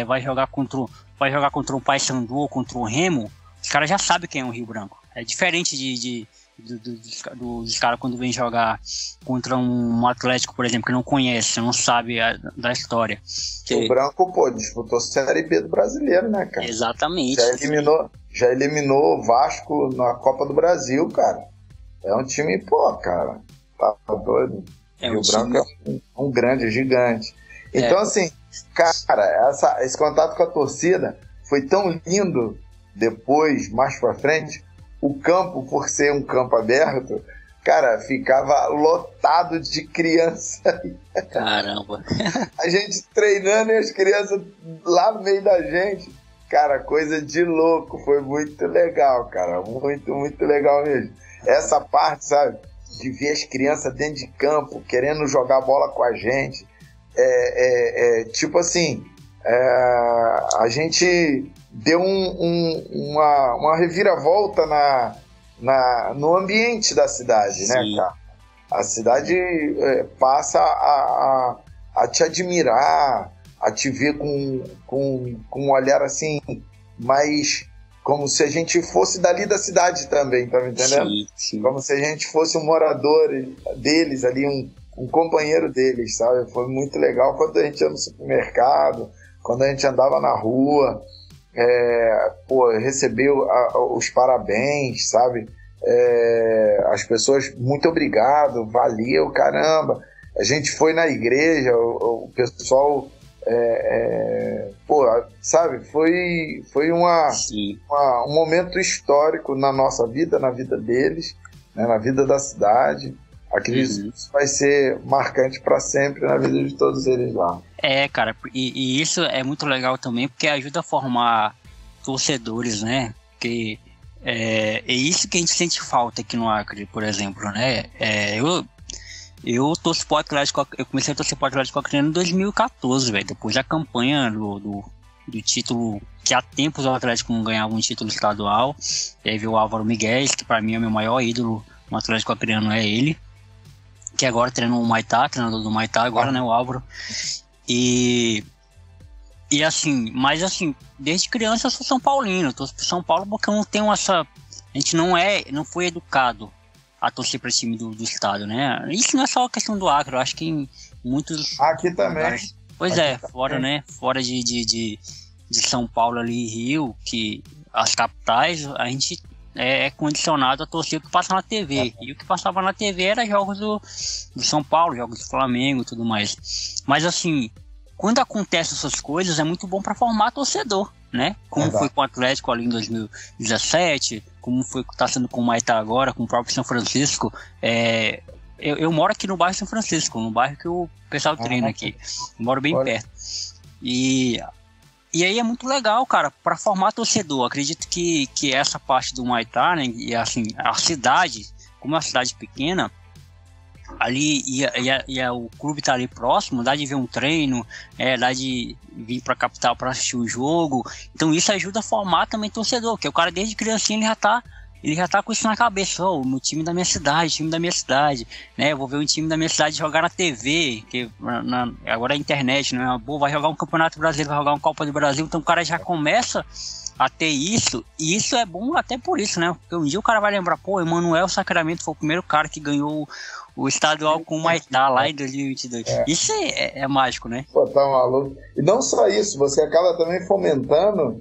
Vai jogar contra um Paysandu ou contra o Remo, os caras já sabem quem é o Rio Branco. É diferente dos caras quando vem jogar contra um Atlético, por exemplo, que não conhece, não sabe da história. O Branco, pô, disputou Série B do Brasileiro, né, cara? Exatamente. Já eliminou o Vasco na Copa do Brasil, cara. É um time, pô, cara, tá doido. O Branco é um grande, gigante. Então, assim, cara, esse contato com a torcida foi tão lindo. Depois, mais pra frente, o campo, por ser um campo aberto, cara, ficava lotado de criança. Caramba! A gente treinando e as crianças lá no meio da gente. Cara, coisa de louco. Foi muito legal, cara. Muito, muito legal mesmo. Essa parte, sabe, de ver as crianças dentro de campo, querendo jogar bola com a gente. Tipo assim, a gente... deu uma reviravolta no ambiente da cidade, né, cara? A cidade passa a te admirar, a te ver com um olhar assim, mais como se a gente fosse dali da cidade também, tá me entendendo? Sim. Como se a gente fosse um morador deles ali, um companheiro deles, sabe? Foi muito legal quando a gente ia no supermercado, quando a gente andava na rua. Recebeu os parabéns, sabe? As pessoas, muito obrigado, valeu, caramba. A gente foi na igreja, o pessoal, sabe? Foi um momento histórico na nossa vida, na vida deles, né? Na vida da cidade. Acredito que isso vai ser marcante para sempre na vida de todos eles lá. Cara, e isso é muito legal também, porque ajuda a formar torcedores, né? Porque é isso que a gente sente falta aqui no Acre, por exemplo, né? Eu torço pro Atlético, eu comecei a torcer pro Atlético Acreano em 2014, velho. Depois da campanha do título, que há tempos o Atlético não ganhava um título estadual. Teve o Álvaro Miguel, que pra mim é meu maior ídolo no Atlético Acreano, é ele. Que agora treina o Maitá, treinador do Maitá agora, né, o Álvaro. E assim, mas assim, desde criança eu sou São Paulino, eu torço pro São Paulo porque eu não tenho essa... A gente não foi educado a torcer para time do estado, né? Isso não é só a questão do Acre, eu acho que em muitos... Aqui também. Lugares, pois aqui fora, também. Né? Fora de São Paulo ali e Rio, que as capitais, a gente é condicionado a torcer o que passa na TV. E o que passava na TV era jogos do São Paulo, jogos do Flamengo e tudo mais. Mas assim, quando acontecem essas coisas, é muito bom para formar torcedor, né? Como foi com o Atlético ali em 2017, como foi tá sendo com o Maitá agora, com o próprio São Francisco. Eu moro aqui no bairro São Francisco, no bairro que o pessoal treina aqui. Eu moro bem perto. E aí é muito legal, cara, para formar torcedor. Acredito que essa parte do Maitá, né, e assim, a cidade, como é uma cidade pequena, ali o clube tá ali próximo, dá de ver um treino, dá de vir pra capital para assistir o jogo. Então isso ajuda a formar também torcedor, porque o cara desde criancinha ele já tá com isso na cabeça. O meu time da minha cidade, né? Eu vou ver um time da minha cidade jogar na TV, que agora é a internet, né? Vai jogar um Campeonato Brasileiro, vai jogar uma Copa do Brasil, então o cara já começa a ter isso, e isso é bom até por isso, né? Porque um dia o cara vai lembrar, Emanuel Sacramento foi o primeiro cara que ganhou o estadual com o Maitá lá em 2022. Isso é mágico, né? Pô, tá maluco. E não só isso, você acaba também fomentando,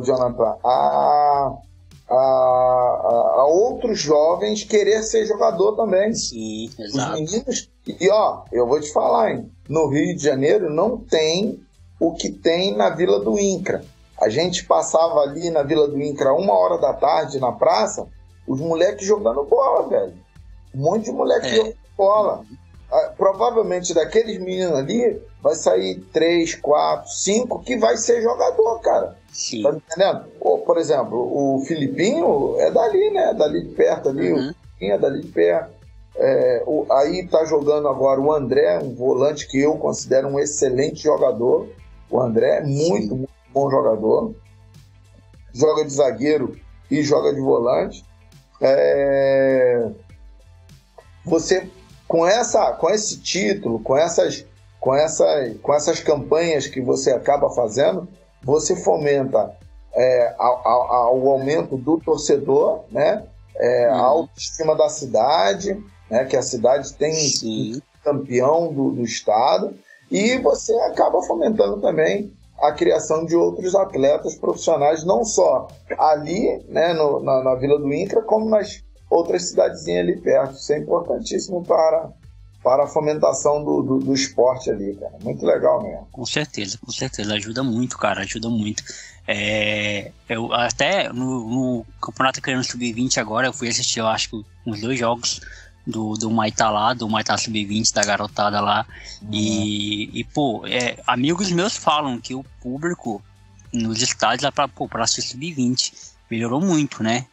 Jonathan, a outros jovens querer ser jogador também. Sim, exato. Os meninos, eu vou te falar, hein? No Rio de Janeiro não tem o que tem na Vila do INCRA. A gente passava ali na Vila do INCRA 1h da tarde na praça, os moleques jogando bola, velho. Um monte de moleque jogando bola. Provavelmente daqueles meninos ali vai sair 3, 4, 5 que vai ser jogador, cara. Sim. Tá entendendo? Por exemplo, o Filipinho é dali, né? Dali de perto ali. O Filipinho é dali de perto. Aí tá jogando agora o André, um volante que eu considero um excelente jogador. O André é muito bom jogador. Joga de zagueiro e joga de volante. Você, com esse título, com essas campanhas que você acaba fazendo, você fomenta o aumento do torcedor, né? A autoestima da cidade, né? Que a cidade tem um campeão do estado, e você acaba fomentando também a criação de outros atletas profissionais, não só ali, né, na Vila do INCRA, como nas outras cidadezinhas ali perto. Isso é importantíssimo para a fomentação do esporte ali, cara. Muito legal mesmo. Com certeza. Ajuda muito, cara. Ajuda muito. Eu até no Campeonato Acreano Sub-20 agora, eu fui assistir, eu acho que uns 2 jogos do Maitá lá, do Maitá Sub-20, da garotada lá. Amigos meus falam que o público nos estádios é pra assistir Sub-20. Melhorou muito, né?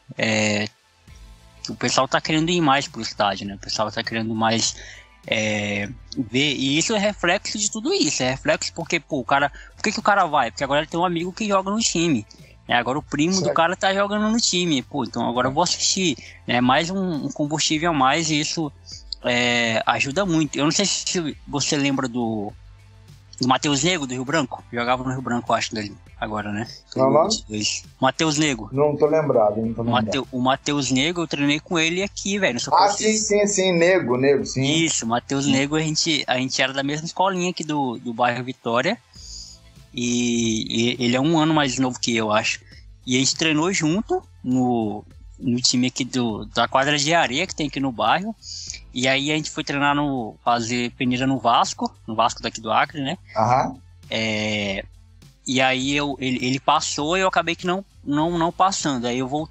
O pessoal tá querendo ir mais pro estádio, né? O pessoal tá querendo mais ver, e isso é reflexo de tudo isso, é reflexo porque, por que o cara vai? Porque agora ele tem um amigo que joga no time, né? Agora o primo do cara tá jogando no time, então agora eu vou assistir, né? Mais um combustível a mais, e isso ajuda muito. Eu não sei se você lembra do Matheus Nego, do Rio Branco, jogava no Rio Branco, acho, dele agora, né? Matheus Nego. Não tô lembrado. O Matheus Nego, eu treinei com ele aqui, velho. Sim, Nego, sim. Isso, Matheus Nego, a gente era da mesma escolinha aqui do bairro Vitória, e ele é 1 ano mais novo que eu, acho. E a gente treinou junto no time aqui da quadra de areia que tem aqui no bairro. E aí a gente foi treinar fazer peneira no Vasco daqui do Acre, né? E aí ele passou e eu acabei que não passando. Aí eu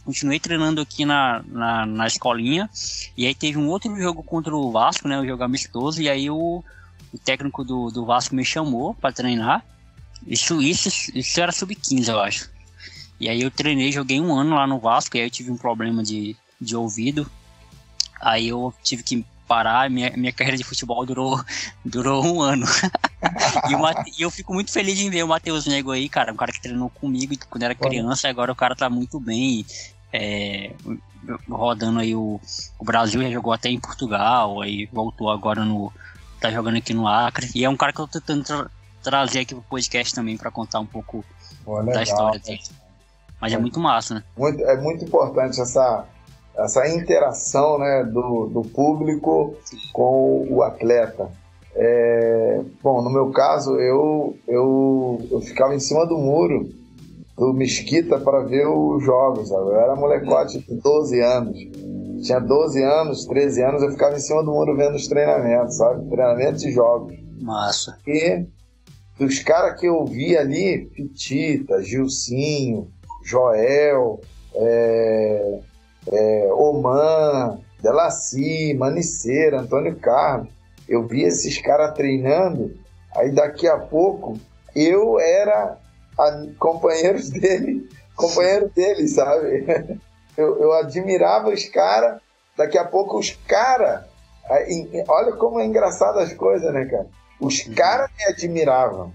continuei treinando aqui na escolinha. E aí teve um outro jogo contra o Vasco, né? Um jogo amistoso. E aí o técnico do Vasco me chamou pra treinar. Isso era sub-15, eu acho. E aí eu treinei, joguei 1 ano lá no Vasco. E aí eu tive um problema de ouvido. Aí eu tive que parar, minha carreira de futebol durou 1 ano. E eu fico muito feliz em ver o Matheus Nego aí, cara, um cara que treinou comigo quando era criança, agora o cara tá muito bem, rodando aí o Brasil, já jogou até em Portugal, aí voltou agora tá jogando aqui no Acre, e é um cara que eu tô tentando trazer aqui pro podcast também pra contar um pouco da história dele. Mas é muito massa, né? É muito importante essa interação, né, do público com o atleta. Bom, no meu caso, eu ficava em cima do muro do Mesquita para ver os jogos, sabe? Eu era molecote de 12 anos. Tinha 12 anos, 13 anos, eu ficava em cima do muro vendo os treinamentos, sabe? Treinamentos e jogos. Massa. E dos caras que eu vi ali, Pitita, Gilcinho, Joel, Oman, Delacy, Maniceira, Antônio Carlos, eu vi esses caras treinando, aí daqui a pouco eu era companheiro dele, sabe? Eu admirava os caras, daqui a pouco os caras, olha como é engraçado as coisas, né, cara? Os caras me admiravam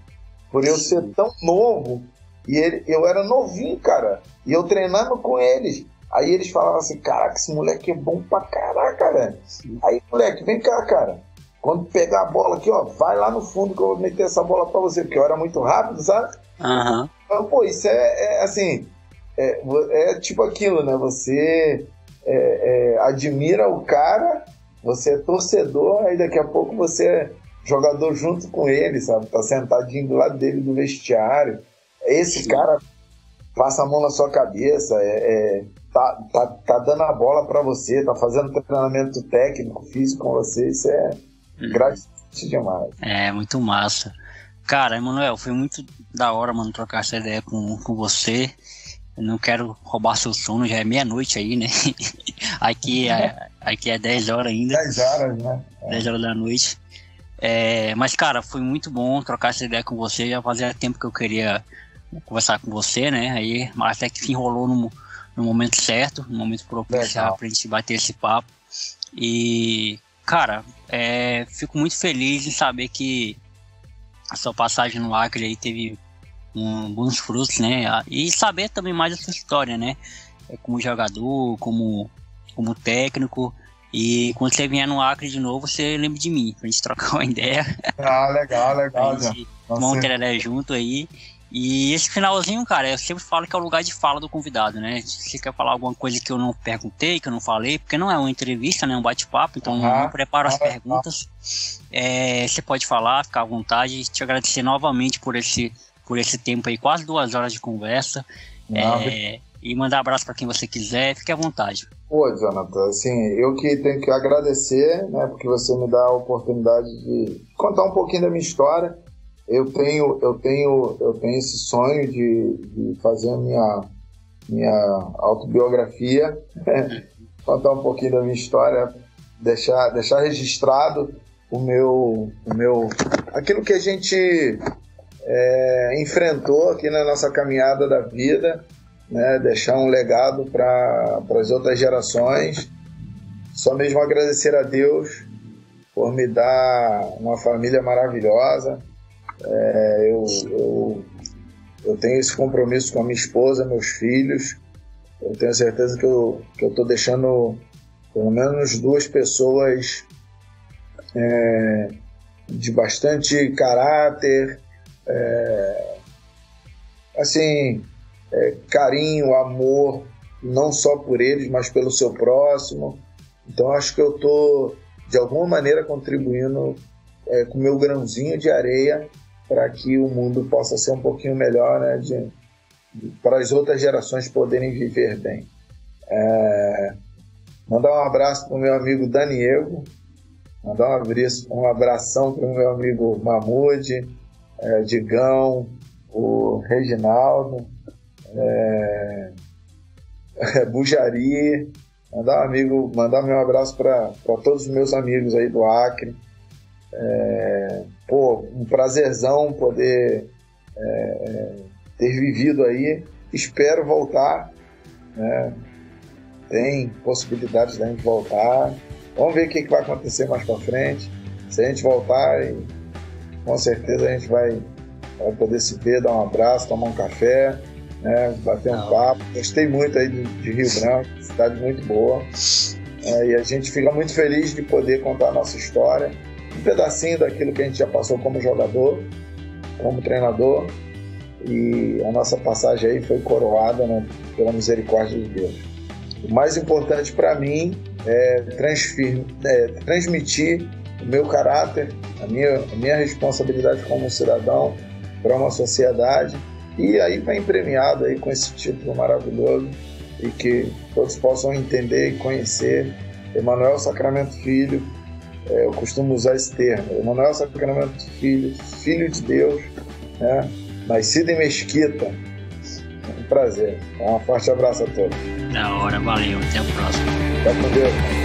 por eu ser tão novo, e eu era novinho, cara, e eu treinando com eles. Aí eles falavam assim, caraca, esse moleque é bom pra caraca, velho. Aí, moleque, vem cá, cara. Quando pegar a bola aqui, ó, vai lá no fundo que eu vou meter essa bola pra você, porque eu era muito rápido, sabe? Uhum. Então, pô, isso assim, tipo aquilo, né? Você admira o cara, você é torcedor, aí daqui a pouco você é jogador junto com ele, sabe? Tá sentadinho do lado dele do vestiário. Esse cara passa a mão na sua cabeça, tá dando a bola pra você, tá fazendo treinamento técnico, físico com você, isso é gratificante demais. É, muito massa. Cara, Emanuel, foi muito da hora, mano, trocar essa ideia com você. Eu não quero roubar seu sono, já é meia-noite aí, né? Aqui é 10 horas ainda. 10 horas, né? 10 horas da noite. Mas, cara, foi muito bom trocar essa ideia com você. Já fazia tempo que eu queria conversar com você, né? Aí, mas até que se enrolou no momento certo, no momento propício pra gente bater esse papo. E, cara, fico muito feliz em saber que a sua passagem no Acre aí teve bons frutos, né? E saber também mais a sua história, né? Como jogador, como técnico. E quando você vier no Acre de novo, você lembra de mim, pra gente trocar uma ideia. Ah, legal, pra gente tomar um tereré junto aí. E esse finalzinho, cara, eu sempre falo que é o lugar de fala do convidado, né? Se você quer falar alguma coisa que eu não perguntei, que eu não falei, porque não é uma entrevista, né? É um bate-papo, então não preparo as perguntas. Você pode falar, ficar à vontade. Te agradecer novamente por esse tempo aí, quase 2 horas de conversa. E mandar abraço para quem você quiser, fique à vontade. Pô, Jonathan, assim, eu que tenho que agradecer, né, porque você me dá a oportunidade de contar um pouquinho da minha história. Eu tenho esse sonho de fazer a minha autobiografia, contar um pouquinho da minha história, deixar registrado aquilo que a gente enfrentou aqui na nossa caminhada da vida, né, deixar um legado para as outras gerações. Só mesmo agradecer a Deus por me dar uma família maravilhosa. Eu tenho esse compromisso com a minha esposa, meus filhos. Eu tenho certeza que eu estou deixando pelo menos 2 pessoas de bastante caráter, carinho, amor, não só por eles, mas pelo seu próximo. Então acho que eu estou de alguma maneira contribuindo com o meu grãozinho de areia para que o mundo possa ser um pouquinho melhor, né, para as outras gerações poderem viver bem. Mandar um abraço para o meu amigo Daniego, mandar um abração para o meu amigo Mahmoud, Digão, o Reginaldo, Bujari, mandar meu abraço para todos os meus amigos aí do Acre. Um prazerzão poder ter vivido aí. Espero voltar, né? Tem possibilidades da gente voltar. Vamos ver o que vai acontecer mais para frente. Se a gente voltar, com certeza a gente vai poder se ver, dar um abraço, tomar um café, né, bater um papo. Gostei muito aí de Rio Branco, cidade muito boa. E a gente fica muito feliz de poder contar a nossa história, um pedacinho daquilo que a gente já passou como jogador, como treinador, e a nossa passagem aí foi coroada, né, pela misericórdia de Deus. O mais importante para mim é transmitir o meu caráter, a minha responsabilidade como cidadão para uma sociedade, e aí vem premiado aí com esse título maravilhoso, e que todos possam entender e conhecer Emanuel Sacramento Filho. Eu costumo usar esse termo, Emanuel Sacramento Filho, filho de Deus, né? Nascido em Mesquita. Um prazer. Um forte abraço a todos. Da hora, valeu, até a próxima. Tá com Deus.